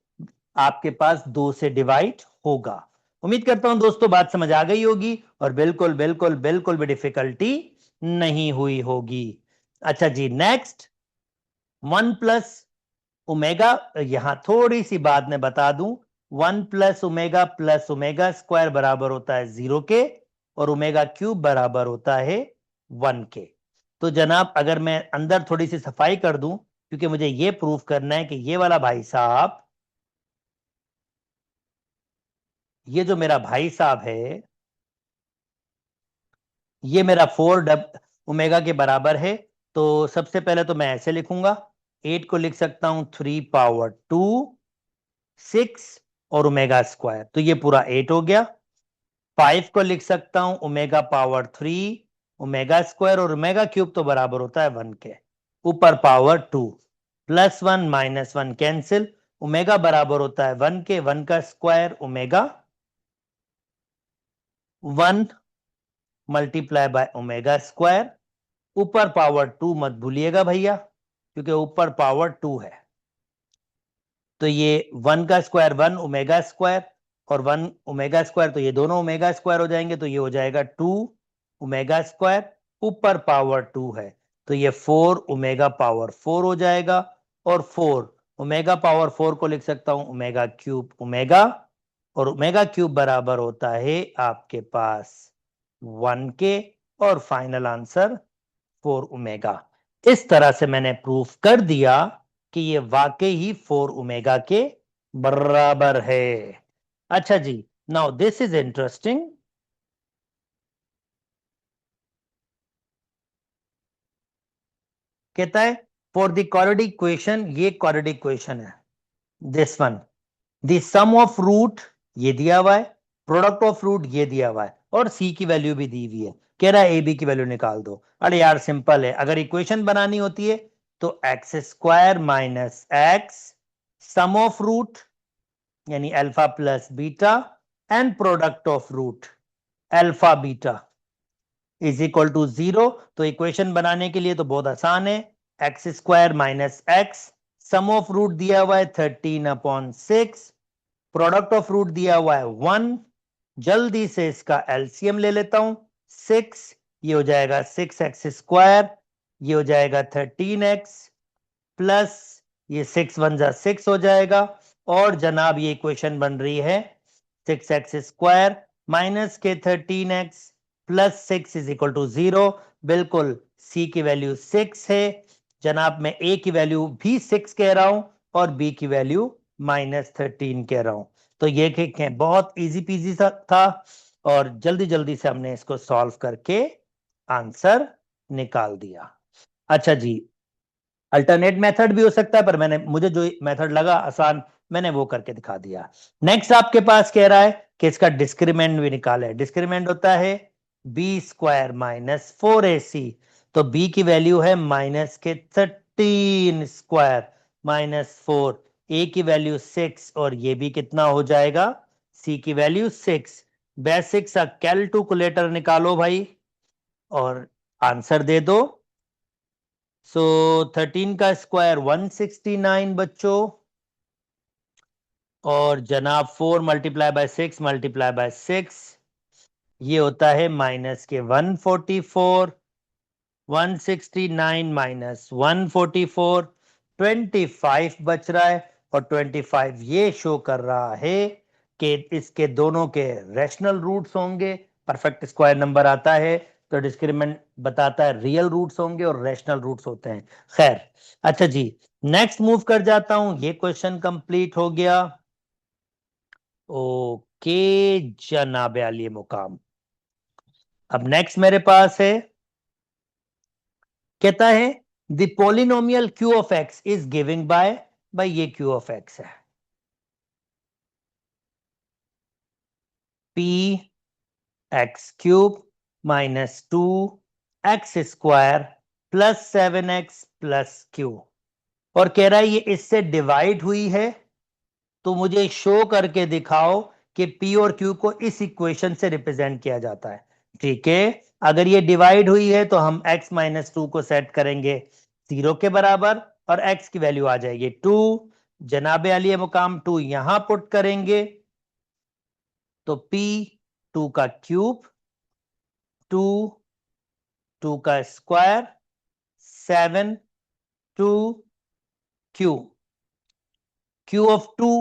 आपके पास 2 से डिवाइड होगा। उम्मीद करता हूं दोस्तों बात समझ आ गई होगी और बिल्कुल बिल्कुल बिल्कुल भी डिफिकल्टी नहीं हुई होगी। अच्छा जी, नेक्स्ट 1 प्लस ओमेगा, यहां थोड़ी सी बात मैं बता दूं, 1 प्लस ओमेगा स्क्वायर बराबर होता है 0 के, और ओमेगा क्यूब बराबर होता है 1 के। तो जनाब अगर मैं अंदर थोड़ी सी सफाई कर दूं, क्योंकि मुझे यह प्रूफ करना है कि ये वाला भाई साहब, ये जो मेरा भाई साहब है, ये मेरा 4 ओमेगा के बराबर है। तो सबसे पहले तो मैं ऐसे लिखूंगा, 8 को लिख सकता हूं 3 पावर 2 6 और ओमेगा स्क्वायर, तो ये पूरा 8 हो गया। 5 को लिख सकता हूं ओमेगा पावर 3 ओमेगा स्क्वायर, और ओमेगा क्यूब तो बराबर होता है 1 के, ऊपर power 2, plus 1 minus 1 cancel, omega बराबर होता है 1 के, 1 का square omega, 1 multiply by omega square, ऊपर पावर 2 मत भूलिएगा भैया, क्योंकि ऊपर पावर 2 है। तो ये 1 का स्क्वायर 1 ओमेगा स्क्वायर, और 1 ओमेगा स्क्वायर, तो ये दोनों ओमेगा स्क्वायर हो जाएंगे, तो ये हो जाएगा 2 ओमेगा स्क्वायर, ऊपर पावर 2 है, तो ये 4 ओमेगा पावर 4 हो जाएगा। और 4 ओमेगा पावर 4 को लिख सकता हूं ओमेगा क्यूब ओमेगा, और ओमेगा क्यूब बराबर होता है आपके पास 1 के, और फाइनल आंसर 4 ओमेगा। इस तरह से मैंने प्रूफ कर दिया कि ये वाकई ही 4 ओमेगा के बराबर है। अच्छा जी, नाउ दिस इज इंटरेस्टिंग। कहता है फॉर द क्वाड्रेटिक इक्वेशन, ये क्वाड्रेटिक इक्वेशन है, this one, the sum of root ये दिया हुआ है, प्रोडक्ट ऑफ रूट ये दिया हुआ है, और सी की वैल्यू भी दी हुई है। कह रहा है ए बी की वैल्यू निकाल दो। अरे यार सिंपल है, अगर इक्वेशन बनानी होती है तो x square minus x sum of root यानी alpha plus beta and product of root alpha beta is equal to 0। तो इक्वेशन बनाने के लिए तो बहुत आसान है, x square minus x, sum of root दिया हुआ है 13/6, प्रोडक्ट ऑफ रूट दिया हुआ है 1। जल्दी से इसका एलसीएम ले लेता हूं, 6, ये हो जाएगा 6x², ये हो जाएगा 13x प्लस ये 6 × 1 = 6 हो जाएगा। और जनाब ये इक्वेशन बन रही है 6x² माइनस के 13x plus 6 is equal to 0। बिल्कुल c की वैल्यू 6 है जनाब, मैं a की वैल्यू भी 6 कह रहा हूं और b की वैल्यू -13 कह रहा हूं। तो ये है बहुत इजी पीजी सा था और जल्दी जल्दी से हमने इसको सॉल्व करके आंसर निकाल दिया। अच्छा जी, अल्टरनेट मेथड भी हो सकता है, पर मुझे जो मेथड लगा आसान मैंने वो करके दिखा दिया। नेक्स्ट आपके पास कह रहा है कि इसका डिस्क्रिमेंट भी निकाले। डिस्क्रिमेंट होता है b² माइनस 4ac, तो b की वैल्यू है माइनस के 13² माइनस 4, a की वैल्यू 6 और ये भी कितना हो जाएगा, c की वैल्यू 6। बेसिक सा कैलकुलेटर निकालो भाई और आंसर दे दो। सो 13 का स्क्वायर 169 बच्चों, और जनाब 4 × 6 × 6 ये होता है माइनस के 144, 169 माइनस 144 25 बच रहा है, और 25 ये शो कर रहा है कि इसके दोनों के रैशनल रूट्स होंगे। परफेक्ट स्क्वायर नंबर आता है तो डिस्क्रिमिनेंट बताता है रियल रूट्स होंगे और रैशनल रूट्स होते हैं। खैर, अच्छा जी, नेक्स्ट मूव कर जाता हूं, ये क्वेश्चन कंप्लीट हो गया। ओके जनाब आली मुकाम, अब नेक्स्ट मेरे पास है, कहता है the polynomial q of x is giving by, भाई ये क्यू ऑफ एक्स है, p x cube minus 2x² plus 7x plus q, और कह रहा है ये इससे डिवाइड हुई है, तो मुझे शो करके दिखाओ कि p और q को इस इक्वेशन से रिप्रेजेंट किया जाता है। ठीक है, अगर ये डिवाइड हुई है तो हम x - 2 को सेट करेंगे 0 के बराबर और x की वैल्यू आ जाएगी 2। जनाबे आलिया मुकाम 2 यहां पुट करेंगे तो p 2 का क्यूब, 2 2 का स्क्वायर, 7 2 q, q ऑफ 2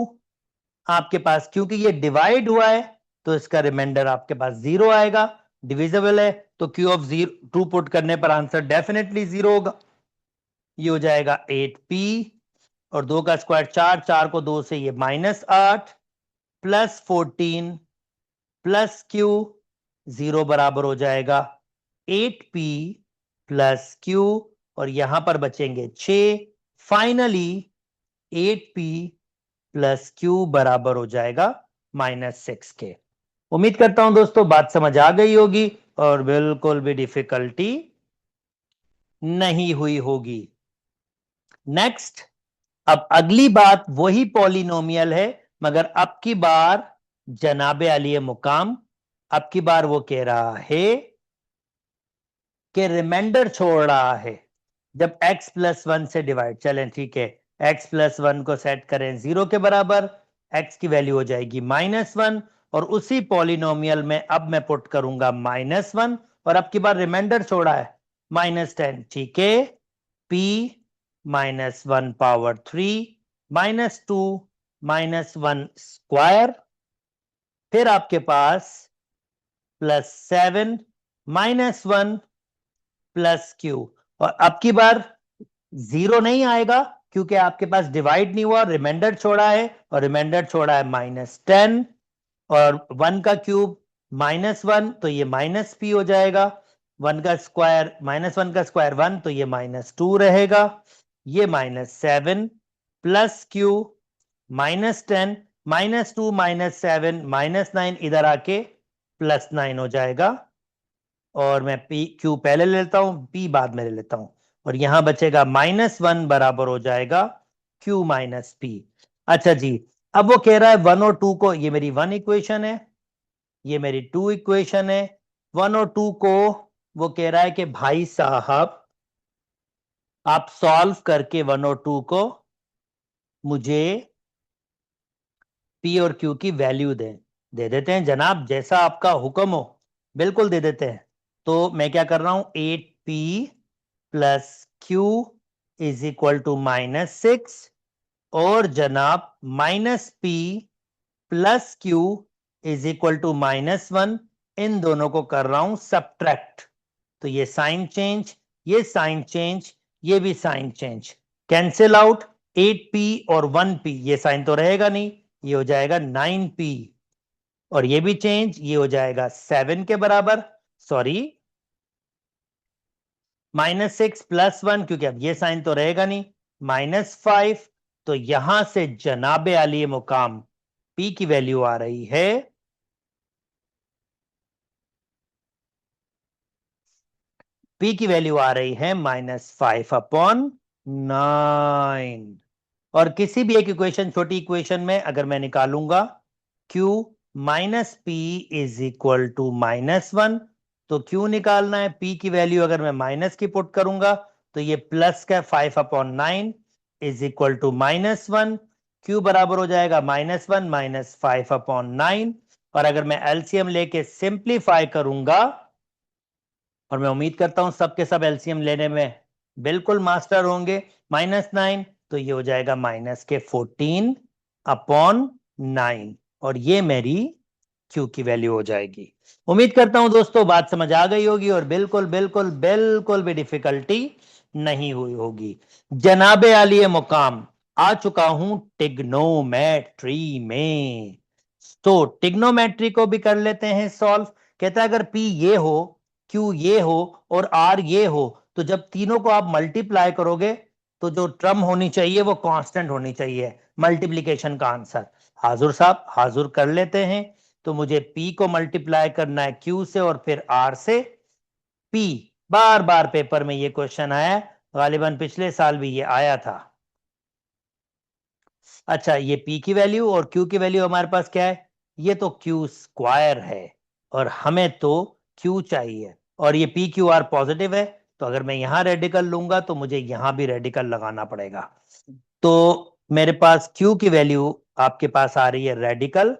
आपके पास, क्योंकि ये डिवाइड हुआ है तो इसका रिमाइंडर आपके पास 0 आएगा, डिविजिबल है तो q ऑफ 2 पुट करने पर आंसर डेफिनेटली 0 होगा। ये हो जाएगा 8p, और 2 का स्क्वायर 4, 4 को 2 से ये -8 प्लस 14 प्लस q, 0 बराबर हो जाएगा 8p प्लस q, और यहां पर बचेंगे 6। फाइनली 8p प्लस q बराबर हो जाएगा -6 के। उम्मीद करता हूं दोस्तों बात समझ आ गई होगी और बिल्कुल भी डिफिकल्टी नहीं हुई होगी। नेक्स्ट, अब अगली बात वही पॉलिनोमियल है, मगर अब की बार जनाबे आलिए मुकाम, अब की बार वो कह रहा है कि रिमाइंडर छोड़ रहा है जब x + 1 से डिवाइड। चलें ठीक है, x + 1 को सेट करें 0 के बराबर, x की वैल्यू हो जाएगी -1, और उसी पॉलिनोमियल में अब मैं पुट करूंगा -1, और अब की बार रिमाइंडर छोड़ा है -10। ठीक है, p -1 पावर 3 -2 -1 स्क्वायर, फिर आपके पास +7 -1 प्लस क्यू, और अब की बार 0 नहीं आएगा क्योंकि आपके पास डिवाइड नहीं हुआ, रिमाइंडर छोड़ा है, और रिमाइंडर छोड़ा है -10, और 1 का क्यूब -1 तो ये -p हो जाएगा, 1 का स्क्वायर -1 का स्क्वायर 1 तो ये -2 रहेगा, ये -7 प्लस क्यू -10 -2 -7 -9 इधर आके +9 हो जाएगा, और मैं पी क्यू पहले ले लेता हूं, पी बाद में ले लेता हूं, और यहां बचेगा -1 बराबर हो जाएगा क्यू - पी। अच्छा जी, अब वो कह रहा है 1 और 2 को, ये मेरी 1 इक्वेशन है, ये मेरी 2 इक्वेशन है। 1 और 2 को वो कह रहा है कि भाई साहब आप सॉल्व करके 1 और 2 को मुझे पी और क्यू की वैल्यू दें। दे देते हैं जनाब, जैसा आपका हुक्म हो, बिल्कुल दे देते हैं। तो मैं क्या कर रहा हूं, 8p plus q is equal to -6, और जनाब -p plus q is equal to -1, इन दोनों को कर रहा हूं सब्ट्रैक्ट। तो ये साइन चेंज, ये साइन चेंज, ये भी sign change, cancel out. 8p और 1p, ये साइन तो रहेगा नहीं, ये हो जाएगा 9p, और ये भी चेंज, ये हो जाएगा 7 के बराबर, सॉरी -6 प्लस 1, क्योंकि अब ये साइन तो रहेगा नहीं, -5। तो यहां से जनाबे आली मुकाम p की वैल्यू आ रही है p की वैल्यू आ रही है -5/9। और किसी भी एक इक्वेशन, छोटी इक्वेशन में अगर मैं निकालूंगा q -p is equal to -1, तो q निकालना है, p की वैल्यू अगर मैं माइनस की पुट करूंगा तो ये प्लस का 5/9 इज इक्वल टू -1। q बराबर हो जाएगा -1 माइनस 5/9, और अगर मैं एलसीएम लेके सिंप्लीफाई करूंगा, और मैं उम्मीद करता हूं सबके सब एलसीएम लेने में बिल्कुल मास्टर होंगे, -9, तो ये हो जाएगा -14/9, और ये मेरी क्यू की वैल्यू हो जाएगी। उम्मीद करता हूं दोस्तों बात समझ आ गई होगी, और बिल्कुल बिल्कुल बिल्कुल भी डिफिकल्टी नहीं हुई होगी। जनाबे आलिए मुकाम, आ चुका हूं टिग्नोमेट्री में। तो टिग्नोमेट्री को भी कर लेते हैं सॉल्व। कहता है अगर P ये हो, Q ये हो और R ये हो, तो जब तीनों को आप मल्टीप्लाई करोगे तो जो टर्म होनी चाहिए वो कांस्टेंट होनी चाहिए, मल्टीप्लिकेशन का आंसर। हाजुर साहब हाजुर कर लेते हैं। तो मुझे P को मल्टीप्लाई करना है Q से और फिर R से। P, बार बार पेपर में ये क्वेश्चन आया, गालिबन पिछले साल भी ये आया था। अच्छा, ये P की वैल्यू और Q की वैल्यू हमारे पास क्या है, ये तो Q स्क्वायर है, और हमें तो Q चाहिए, और ये P Q R पॉजिटिव है, तो अगर मैं यहां रेडिकल लूंगा तो मुझे यहां भी रेडिकल लगाना पड़ेगा। तो मेरे पास Q की वैल्यू आपके पास आ रही है रेडिकल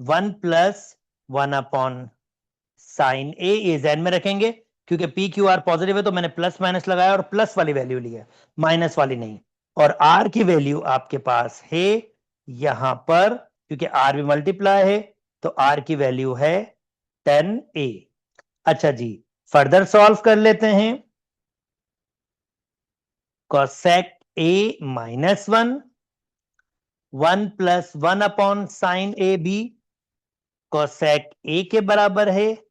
1 प्लस 1/sin A, ये जहन में रखेंगे, क्योंकि P Q R पॉजिटिव है तो मैंने प्लस माइनस लगाया और प्लस वाली वैल्यू ली है, माइनस वाली नहीं। और R की वैल्यू आपके पास है यहां पर, क्योंकि R भी मल्टीप्लाई है, तो R की वैल्यू है 10A। अच्छा जी, फर्दर सॉल्व कर लेते हैं। cosec A -1, 1 plus 1/sin A भी cosec A के बराबर है,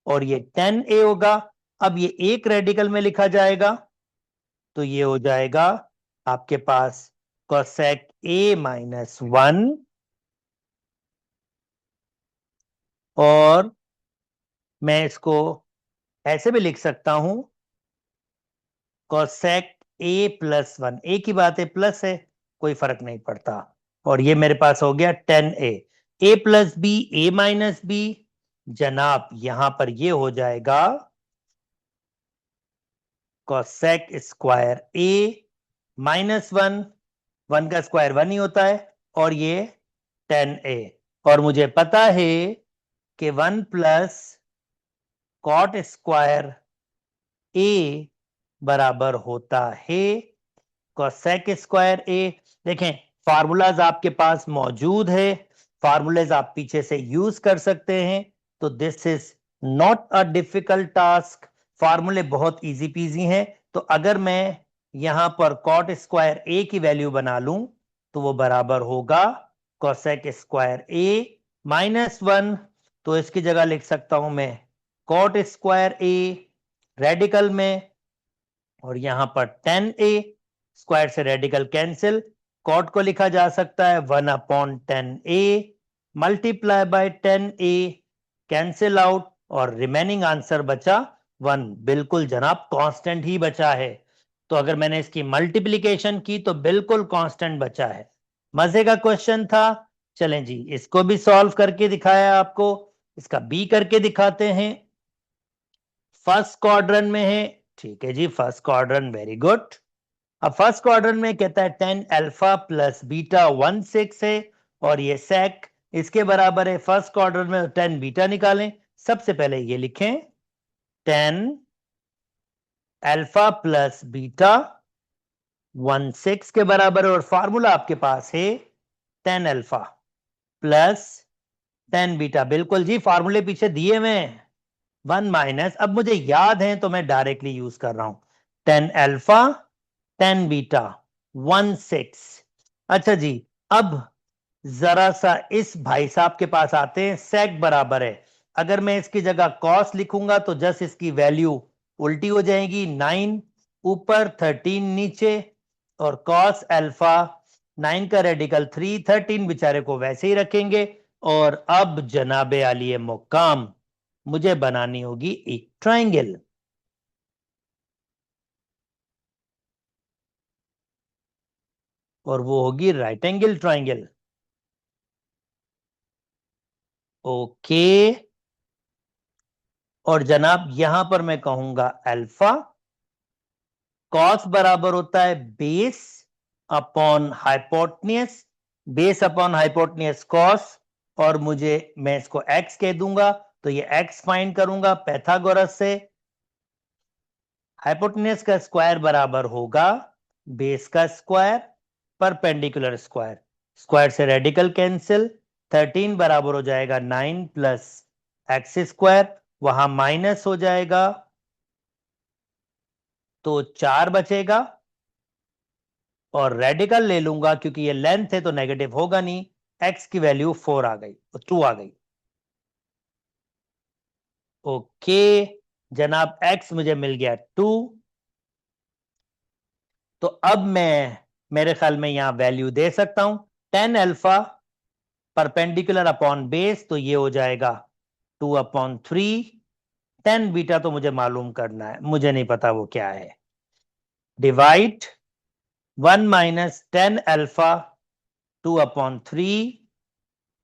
और ये 10A होगा। अब ये एक रेडिकल में लिखा जाएगा, तो ये हो जाएगा आपके पास cosec A -1, और मैं इसको ऐसे भी लिख सकता हूं cosec A +1, ए की बात है, प्लस है, कोई फर्क नहीं पड़ता। और ये मेरे पास हो गया 10A। A plus B, A minus B, जनाब यहां पर ये हो जाएगा cosec स्क्वायर A -1, 1 का स्क्वायर 1 ही होता है, और ये 10A। और मुझे पता है कि 1 प्लस कॉट स्क्वायर A बराबर होता है cosec स्क्वायर A। देखें, फार्मूलाज आपके पास मौजूद है, फार्मूलाज आप पीछे से यूज कर सकते हैं, तो this is not a difficult task. फार्मूले बहुत इजी पीजी हैं। तो अगर मैं यहां पर कॉट स्क्वायर A की वैल्यू बना लूं, तो वो बराबर होगा cosec स्क्वायर A -1, तो इसकी जगह लिख सकता हूं मैं कॉट स्क्वायर A रेडिकल में, और यहां पर 10A, स्क्वायर से रेडिकल कैंसिल, कॉट को लिखा जा सकता है 1/10A multiply by 10A, cancel out, और रिमेनिंग आंसर बचा 1। बिल्कुल जनाब कांस्टेंट ही बचा है। तो अगर मैंने इसकी मल्टीप्लिकेशन की तो बिल्कुल कांस्टेंट बचा है, मजे का क्वेश्चन था। चलें जी, इसको भी सॉल्व करके दिखाया आपको, इसका बी करके दिखाते हैं। फर्स्ट क्वाड्रेंट में है, ठीक है जी, फर्स्ट क्वाड्रेंट, वेरी गुड। अब फर्स्ट क्वाड्रेंट में कहता है 10 अल्फा प्लस बीटा 1 6 है, और ये सेक इसके बराबर है। फर्स्ट क्वाड्रेंट में 10 बीटा निकालें। सबसे पहले ये लिखें 10 अल्फा प्लस बीटा 1 6 के बराबर है, और फार्मूला आपके पास है 10 अल्फा प्लस 10 बीटा। बिल्कुल जी, फार्मूले पीछे दिए हुए हैं। 1 माइनस, अब मुझे याद है तो मैं डायरेक्टली यूज कर रहा हूं। 10 अल्फा 10 बीटा 1 6। अच्छा जी, अब जरा सा इस भाई साहब के पास आते हैं। सेक बराबर है, अगर मैं इसकी जगह कॉस लिखूंगा तो जस्ट इसकी वैल्यू उल्टी हो जाएगी। 9 ऊपर 13 नीचे, और कॉस अल्फा 9 का रेडिकल 3, 13 बेचारे को वैसे ही रखेंगे। और अब जनाबे आलिए मुकाम, मुझे बनानी होगी एक ट्रायंगल, और वो होगी राइट एंगल ट्रायंगल। ओके, और जनाब यहां पर मैं कहूंगा अल्फा, कॉस बराबर होता है base upon hypotenuse, base upon hypotenuse cos, और मैं इसको एक्स कह दूंगा, तो ये एक्स फाइंड करूंगा पैथागोरस से। हाइपोटेन्यूस का स्क्वायर बराबर होगा बेस का स्क्वायर परपेंडिकुलर स्क्वायर, स्क्वायर से रेडिकल कैंसिल। 13 बराबर हो जाएगा 9 प्लस एक्स स्क्वायर, वहां माइनस हो जाएगा तो 4 बचेगा, और रेडिकल ले लूंगा क्योंकि ये लेंथ है तो नेगेटिव होगा नहीं। एक्स की वैल्यू 4 आ गई, 2 आ गई। ओके जनाब, एक्स मुझे मिल गया 2। तो अब मैं मेरे ख्याल में यहां वैल्यू दे सकता हूं। 10 अल्फा परपेंडिकुलर अपॉन बेस, तो ये हो जाएगा 2/3। 10 बीटा तो मुझे मालूम करना है, मुझे नहीं पता वो क्या है। डिवाइड 1 माइनस 10 अल्फा 2/3,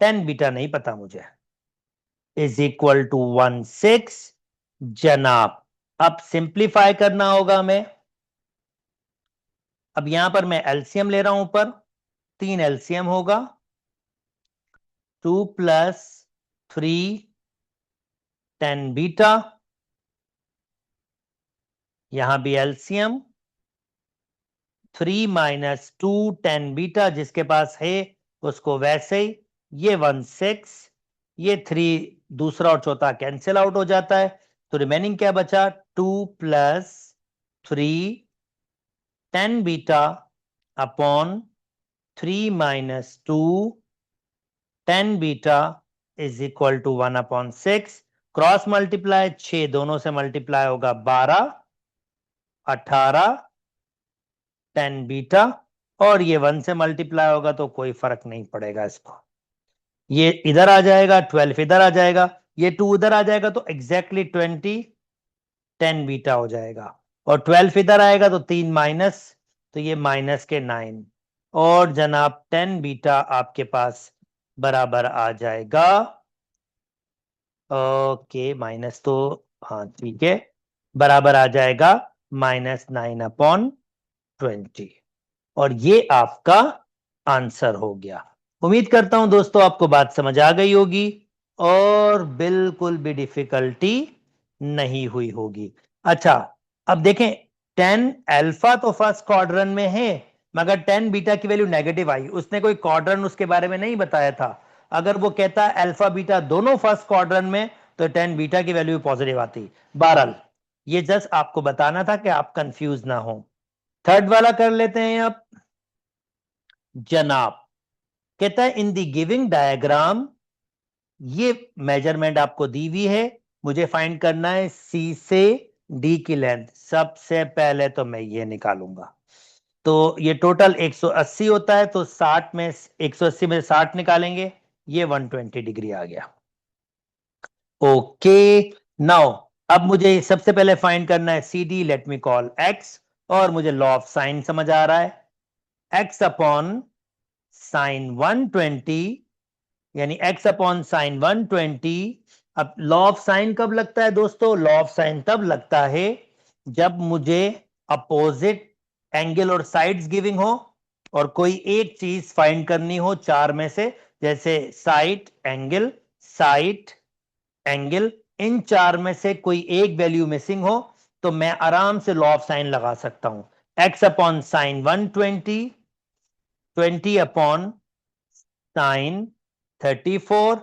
10 बीटा नहीं पता मुझे, इज इक्वल टू 1 6। जनाब अब सिंप्लीफाई करना होगा हमें। अब यहां पर मैं एलसीएम ले रहा हूं, ऊपर 3 एलसीएम होगा, 2 प्लस 3 10 बीटा, यहां भी एलसीएम 3 माइनस 2 10 बीटा, जिसके पास है उसको वैसे ही। ये 1 6, ये 3 दूसरा और चौथा कैंसिल आउट हो जाता है, तो रिमेनिंग क्या बचा 2 plus 3 10 beta upon 3 minus 2 10 beta is equal to 1/6। Cross multiply 6 दोनों से मल्टीप्लाई होगा 12 18 10 बीटा, और ये 1 से मल्टीप्लाई होगा तो कोई फर्क नहीं पड़ेगा इसको। ये इधर आ जाएगा, 12 इधर आ जाएगा, ये 2 उधर आ जाएगा, तो एग्जैक्टली 20 10 बीटा हो जाएगा। और 12 इधर आएगा तो 3 माइनस, तो ये माइनस के 9, और जनाब 10 बीटा आपके पास बराबर आ जाएगा। ओके माइनस तो, हाँ ठीक है, बराबर आ जाएगा -9/20, और ये आपका आंसर हो गया। उम्मीद करता हूं दोस्तों आपको बात समझ आ गई होगी, और बिल्कुल भी डिफिकल्टी नहीं हुई होगी। अच्छा, अब देखें 10 अल्फा तो फर्स्ट क्वाड्रेंट में है, मगर 10 बीटा की वैल्यू नेगेटिव आई, उसने कोई क्वाड्रेंट उसके बारे में नहीं बताया था। अगर वो कहता है अल्फा बीटा दोनों फर्स्ट क्वाड्रेंट में, तो 10 बीटा की वैल्यू पॉजिटिव आती। बहरहाल ये जस्ट आपको बताना था कि आप कंफ्यूज ना हो। थर्ड वाला कर लेते हैं आप। जनाब कहता है इन द गिविंग डायग्राम, ये मेजरमेंट आपको दी हुई है, मुझे फाइंड करना है सी से डी की लेंथ। सबसे पहले तो मैं ये निकालूंगा, तो ये टोटल 180 होता है, तो 60 में 180 में 60 निकालेंगे, ये 120 डिग्री आ गया। ओके नाउ, अब मुझे सबसे पहले फाइंड करना है C D, let me call x, और मुझे लॉ ऑफ साइन समझ आ रहा है। एक्स अपॉन साइन 120 यानी x अपॉन साइन 120। अब लॉ ऑफ साइन कब लगता है दोस्तों? लॉ ऑफ साइन तब लगता है जब मुझे अपोजिट एंगल और साइड्स गिविंग हो और कोई एक चीज फाइंड करनी हो चार में से, जैसे साइड एंगल, इन चार में से कोई एक वैल्यू मिसिंग हो, तो मैं आराम से लॉ ऑफ साइन लगा सकता हूं। x upon sine 120, 20 upon sine 34,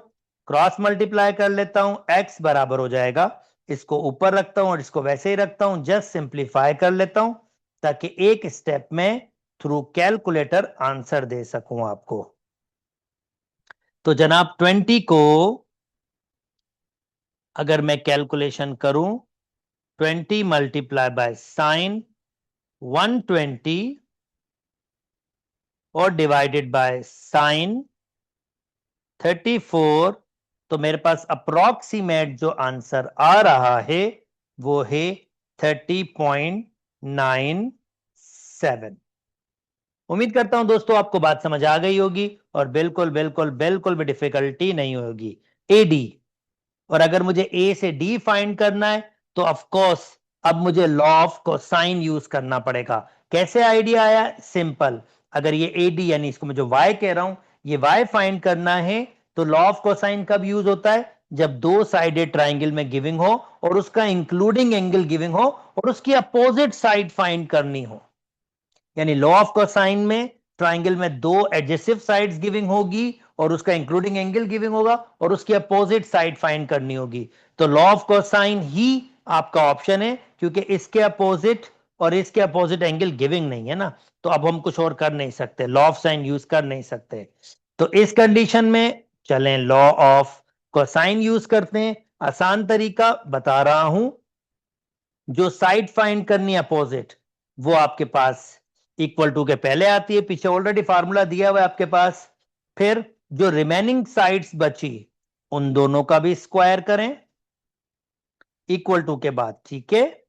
cross multiply कर लेता हूं, x बराबर हो जाएगा, इसको ऊपर रखता हूं और इसको वैसे ही रखता हूं, जस्ट सिंप्लीफाई कर लेता हूं ताकि एक स्टेप में थ्रू कैलकुलेटर आंसर दे सकूं आपको। तो जनाब 20 को अगर मैं कैलकुलेशन करूं, 20 मल्टीप्लाई बाय साइन 120 और डिवाइडेड बाय साइन 34, तो मेरे पास अप्रोक्सीमेट जो आंसर आ रहा है वो है 30.97। उम्मीद करता हूं दोस्तों आपको बात समझ आ गई होगी और बिल्कुल बिल्कुल बिल्कुल भी डिफिकल्टी नहीं होगी। एडी, और अगर मुझे ए से डी फाइंड करना है तो ऑफ कोर्स अब मुझे लॉ ऑफ कोसाइन यूज करना पड़ेगा। कैसे आइडिया आया? सिंपल, अगर ये ए डी यानी इसको मैं जो वाई कह रहा हूं ये वाई फाइंड करना है तो लॉ ऑफ कोसाइन कब यूज होता है? जब दो साइडेड ट्राइंगल में गिविंग हो और उसका इंक्लूडिंग एंगल गिविंग हो और उसकी अपोजिट साइड फाइंड करनी हो। यानी लॉ ऑफ कोसाइन में ट्राइंगल में दो एडजेसिव साइड्स गिविंग होगी और उसका इंक्लूडिंग एंगल गिविंग होगा और उसकी अपोजिट साइड फाइंड करनी होगी। तो लॉ ऑफ कोसाइन ही आपका ऑप्शन है क्योंकि इसके अपोजिट और इसके अपोजिट एंगल गिविंग नहीं है ना, तो अब हम कुछ और कर नहीं सकते, लॉ ऑफ साइन यूज कर नहीं सकते। तो इस कंडीशन में चलें लॉ ऑफ कोसाइन यूज करते हैं। आसान तरीका बता रहा हूं, जो साइड फाइंड करनी अपोजिट वो आपके पास इक्वल टू के पहले आती है, पीछे ऑलरेडी फार्मूला दिया हुआ है आपके पास। फिर जो रिमेनिंग साइड्स बची उन दोनों का भी स्क्वायर करें इक्वल टू के बाद, ठीक है।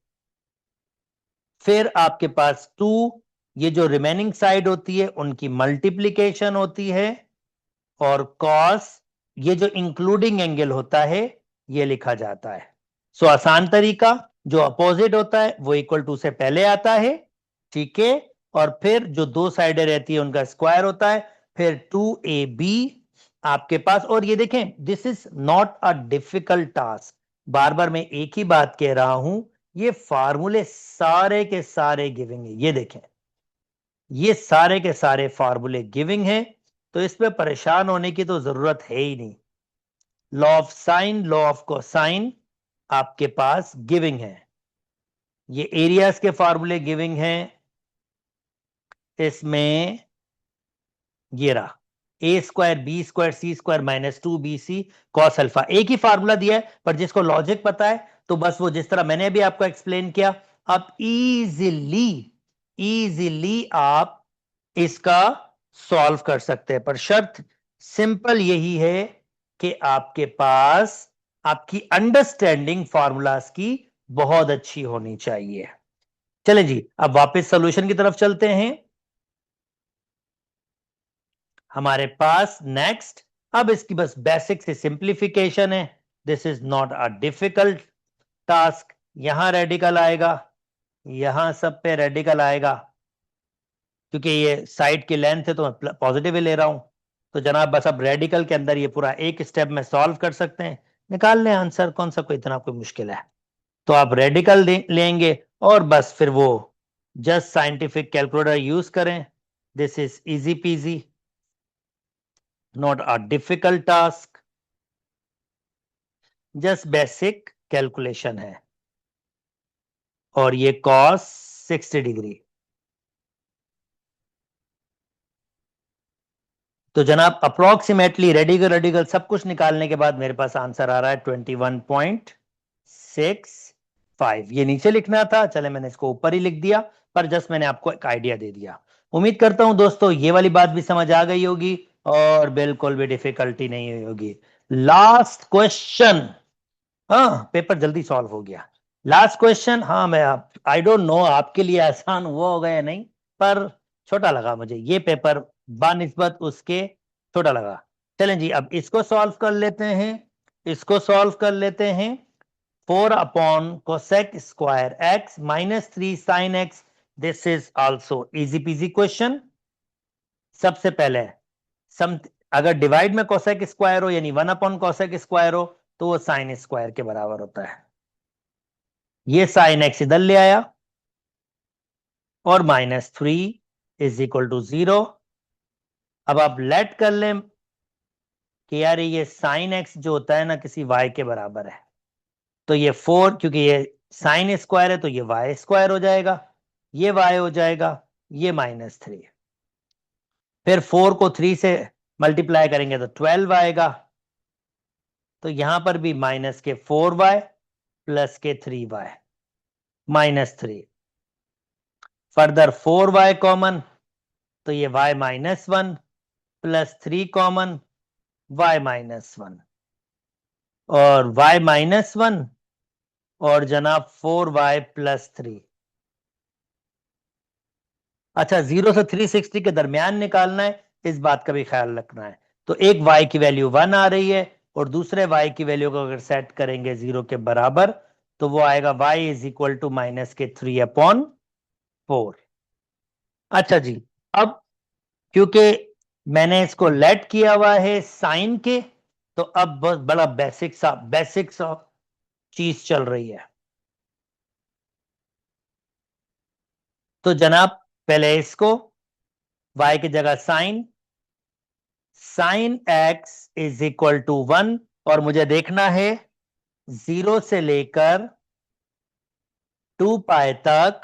फिर आपके पास 2, ये जो रिमेनिंग साइड होती है उनकी मल्टीप्लीकेशन होती है, और कॉस ये जो इंक्लूडिंग एंगल होता है ये लिखा जाता है। सो आसान तरीका, जो अपोजिट होता है वो इक्वल टू से पहले आता है, ठीक है, और फिर जो दो साइडें रहती है उनका स्क्वायर होता है, फिर 2ab आपके पास। और ये देखें, this is not a difficult task, बार बार मैं एक ही बात कह रहा हूं, ये फार्मूले सारे के सारे गिविंग है, ये देखें ये सारे के सारे फार्मूले गिविंग है, तो इस पे परेशान होने की तो जरूरत है ही नहीं। Law of sine, law of cosine आपके पास गिविंग है, ये एरियाज के फार्मूले गिविंग हैं। इसमें ये रहा a square b square c square minus 2bc cos alpha, एक ही फार्मूला दिया है, पर जिसको लॉजिक पता है तो बस वो जिस तरह मैंने अभी आपको एक्सप्लेन किया, आप इजीली इजीली आप इसका सॉल्व कर सकते हैं। पर शर्त सिंपल यही है कि आपके पास आपकी अंडरस्टैंडिंग फार्मूलाज की बहुत अच्छी होनी चाहिए। चले जी, अब वापस सॉल्यूशन की तरफ चलते हैं। हमारे पास नेक्स्ट, अब इसकी बस बेसिक से सिंप्लीफिकेशन है। This is not a difficult task. यहां रेडिकल आएगा, यहां सब पे रेडिकल आएगा, क्योंकि ये साइड की लेंथ है तो मैं पॉजिटिव ही ले रहा हूं। तो जनाब बस अब रेडिकल के अंदर ये पूरा एक स्टेप में सॉल्व कर सकते हैं, निकाल लें आंसर, कौन सा कोई इतना कोई मुश्किल है। तो आप रेडिकल लेंगे और बस फिर वो जस्ट साइंटिफिक कैलकुलेटर यूज करें। This is easy PG, not a difficult task, just basic calculation है। और ये कॉस 60 डिग्री। तो जनाब अप्रोक्सीमेटली रेडिकल रेडिकल सब कुछ निकालने के बाद मेरे पास आंसर आ रहा है 21.65। ये नीचे लिखना था, चले मैंने इसको ऊपर ही लिख दिया, पर जस्ट मैंने आपको एक आइडिया दे दिया। उम्मीद करता हूं दोस्तों ये वाली बात भी समझ आ गई होगी और बिल्कुल भी डिफिकल्टी नहीं हुई होगी। लास्ट क्वेश्चन, हाँ पेपर जल्दी सॉल्व हो गया। लास्ट क्वेश्चन, हाँ मैं आई डोंट नो आपके लिए आसान हुआ होगा या नहीं, पर छोटा लगा मुझे ये पेपर, बानिस्बत उसके छोटा लगा। चलें जी, अब इसको सॉल्व कर लेते हैं, इसको सॉल्व कर लेते हैं। 4 upon cosec square x minus 3 sine x, this is also easy PG question. सबसे पहले सम, अगर डिवाइड में कोसेक स्क्वायर हो यानी 1 अपॉन कोसेक स्क्वायर हो तो वो साइन स्क्वायर के बराबर होता है। ये साइन एक्स इधर ले आया और -3 इज इक्वल टू 0। अब आप लेट कर लें कि यार ये साइन एक्स जो होता है ना किसी वाई के बराबर है, तो ये 4, क्योंकि ये साइन स्क्वायर है तो ये वाई स्क्वायर हो जाएगा, ये वाई हो जाएगा, ये -3। फिर 4 को 3 से मल्टीप्लाई करेंगे तो 12 आएगा, तो यहां पर भी माइनस के 4y प्लस के 3y -3। फर्दर 4y कॉमन, तो ये y -1 प्लस 3 कॉमन, y -1 और y -1 और जनाब 4y प्लस 3। अच्छा, 0 से 360 के दरमियान निकालना है, इस बात का भी ख्याल रखना है। तो एक y की वैल्यू 1 आ रही है और दूसरे y की वैल्यू को अगर सेट करेंगे 0 के बराबर तो वो आएगा y इज इक्वल टू -3/4। अच्छा जी, अब क्योंकि मैंने इसको लेट किया हुआ है साइन के, तो अब बहुत बड़ा बेसिक सा चीज चल रही है। तो जनाब पहले इसको y की जगह sine x is equal to 1 और मुझे देखना है 0 से लेकर 2 पाई तक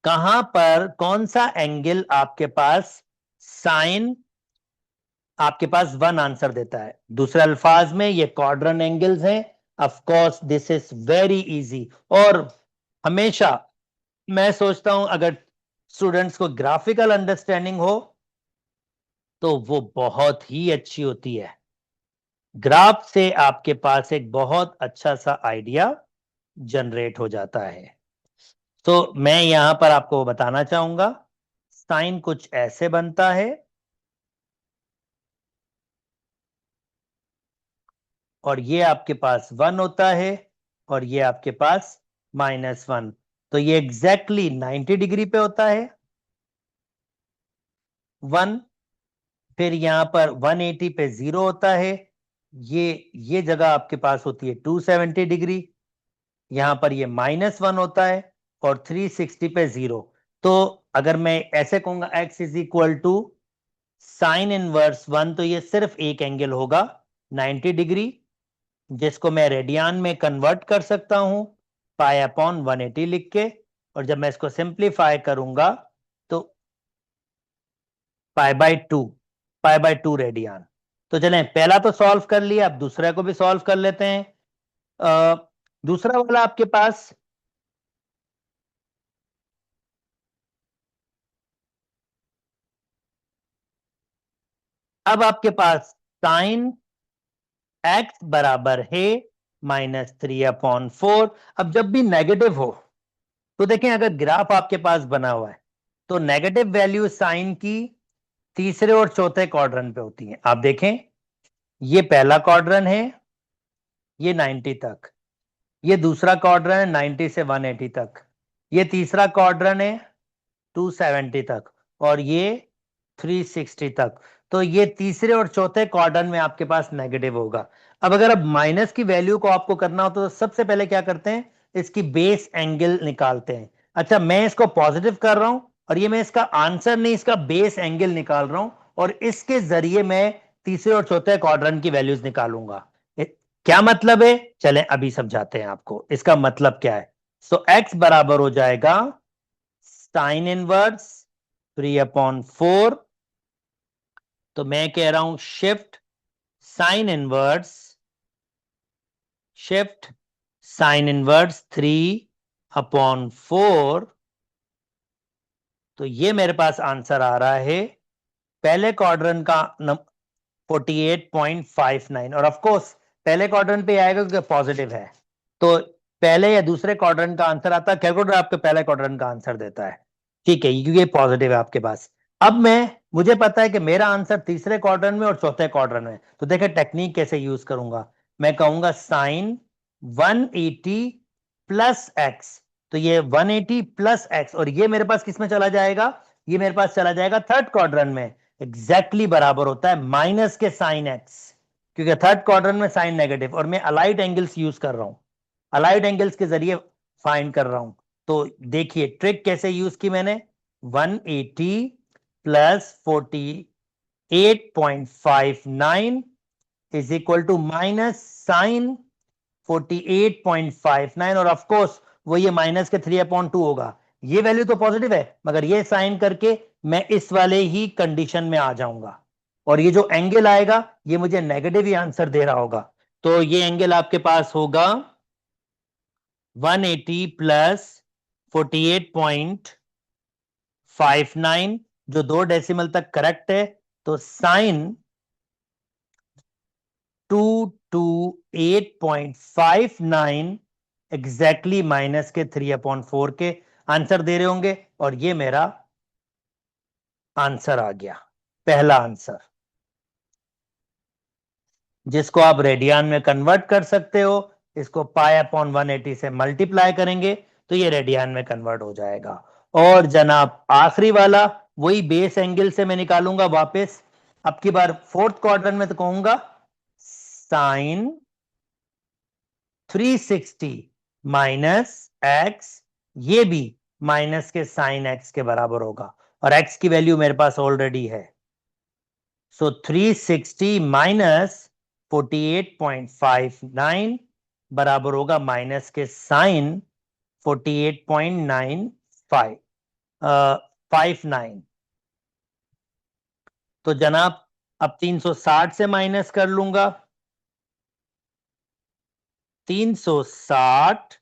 कहां पर कौन सा एंगल आपके पास साइन आपके पास 1 आंसर देता है। दूसरे अल्फाज में ये क्वाड्रेंट एंगल्स हैं। Of course this is very easy और हमेशा मैं सोचता हूं अगर स्टूडेंट्स को ग्राफिकल अंडरस्टैंडिंग हो तो वो बहुत ही अच्छी होती है। ग्राफ से आपके पास एक बहुत अच्छा सा आइडिया जनरेट हो जाता है। तो मैं यहां पर आपको बताना चाहूंगा साइन कुछ ऐसे बनता है और ये आपके पास 1 होता है और ये आपके पास -1, तो ये एग्जैक्टली 90 डिग्री पे होता है 1। फिर यहां पर 180 पे 0 होता है, ये जगह आपके पास होती है 270 डिग्री, यहां पर ये -1 होता है और 360 पे 0। तो अगर मैं ऐसे कहूंगा x is equal to sine inverse 1, तो ये सिर्फ एक एंगल होगा 90 डिग्री, जिसको मैं रेडियन में कन्वर्ट कर सकता हूं पाई अपॉन 180 लिख के, और जब मैं इसको सिंप्लीफाई करूंगा तो पाई बाय टू रेडियन। तो चलें, पहला तो सॉल्व कर लिया, अब दूसरे को भी सॉल्व कर लेते हैं। दूसरा वाला आपके पास अब आपके पास साइन एक्स बराबर है -3/4। अब जब भी नेगेटिव हो तो देखें, अगर ग्राफ आपके पास बना हुआ है तो नेगेटिव वैल्यू साइन की तीसरे और चौथे क्वाड्रेंट पे होती है। आप देखें, ये पहला क्वाड्रेंट है, ये 90 तक, ये दूसरा क्वाड्रेंट है 90 से 180 तक, ये तीसरा क्वाड्रेंट है 270 तक और ये 360 तक। तो ये तीसरे और चौथे क्वाड्रेंट में आपके पास नेगेटिव होगा। अब अगर अब माइनस की वैल्यू को आपको करना हो तो सबसे पहले क्या करते हैं, इसकी बेस एंगल निकालते हैं। अच्छा, मैं इसको पॉजिटिव कर रहा हूं और ये मैं इसका आंसर नहीं, इसका बेस एंगल निकाल रहा हूं और इसके जरिए मैं तीसरे और चौथे क्वाड्रेंट की वैल्यूज निकालूंगा। क्या मतलब है, चलें अभी समझाते हैं आपको इसका मतलब क्या है। सो एक्स बराबर हो जाएगा साइन इनवर्स 3/4। तो मैं कह रहा हूं शिफ्ट साइन इनवर्स 3/4। तो ये मेरे पास आंसर आ रहा है पहले क्वाड्रेंट का 48.59, और ऑफ कोर्स पहले क्वाड्रेंट पे आएगा क्योंकि पॉजिटिव है, तो पहले या दूसरे क्वाड्रेंट का आंसर आता है, कैलकुलेटर आपके पहले क्वाड्रेंट का आंसर देता है, ठीक है, क्योंकि ये पॉजिटिव है आपके पास। अब मुझे पता है कि मेरा आंसर तीसरे क्वाड्रेंट में और चौथे क्वाड्रेंट में, तो देखें टेक्निक कैसे यूज करूंगा। मैं कहूंगा साइन 180 प्लस एक्स, तो ये 180 प्लस एक्स, और ये मेरे पास किस में चला जाएगा, ये मेरे पास चला जाएगा थर्ड क्वाड्रेंट में। एग्जैक्टली बराबर होता है माइनस के साइन एक्स, क्योंकि थर्ड क्वाड्रेंट में साइन नेगेटिव, और मैं अलाइड एंगल्स यूज कर रहा हूं, अलाइड एंगल्स के जरिए फाइंड कर रहा हूं। तो देखिए ट्रिक कैसे यूज की मैंने, 180 plus 48.59 is equal to minus sine 48.59, और ऑफ कोर्स वो ये माइनस के 3/2 होगा। ये वैल्यू तो पॉजिटिव है, मगर ये साइन करके मैं इस वाले ही कंडीशन में आ जाऊंगा, और ये जो एंगल आएगा ये मुझे नेगेटिव ही आंसर दे रहा होगा। तो ये एंगल आपके पास होगा 180 प्लस 48.59, जो 2 डेसिमल तक करेक्ट है। तो साइन 228.59 एग्जैक्टली माइनस के 3/4 के आंसर दे रहे होंगे, और ये मेरा आंसर आ गया, पहला आंसर, जिसको आप रेडियन में कन्वर्ट कर सकते हो। इसको π/180 से मल्टीप्लाई करेंगे तो ये रेडियन में कन्वर्ट हो जाएगा। और जनाब आखिरी वाला वही बेस एंगल से मैं निकालूंगा वापस, अब की बार फोर्थ क्वाड्रेंट में, तो कहूंगा साइन 360 माइनस एक्स, ये भी माइनस के साइन एक्स के बराबर होगा, और एक्स की वैल्यू मेरे पास ऑलरेडी है। सो 360 माइनस 48.59 बराबर होगा माइनस के साइन 48.59। तो जनाब अब 360 से माइनस कर लूंगा, 360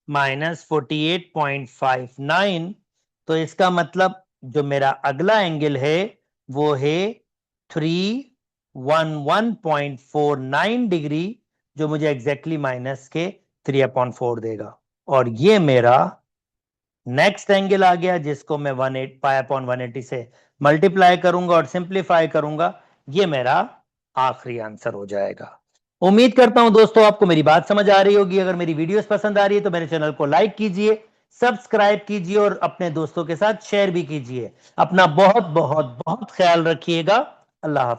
माइनस 48.59, तो इसका मतलब जो मेरा अगला एंगल है वो है 311.49 डिग्री, जो मुझे एग्जैक्टली माइनस के 3/4 देगा। और ये मेरा नेक्स्ट एंगल आ गया, जिसको मैं 180 से मल्टीप्लाई करूंगा और सिंप्लीफाई करूंगा, ये मेरा आखिरी आंसर हो जाएगा। उम्मीद करता हूं दोस्तों आपको मेरी बात समझ आ रही होगी। अगर मेरी वीडियोस पसंद आ रही है तो मेरे चैनल को लाइक कीजिए, सब्सक्राइब कीजिए, और अपने दोस्तों के साथ शेयर भी कीजिए। अपना बहुत बहुत बहुत ख्याल रखिएगा। अल्लाह हाफ़िज़।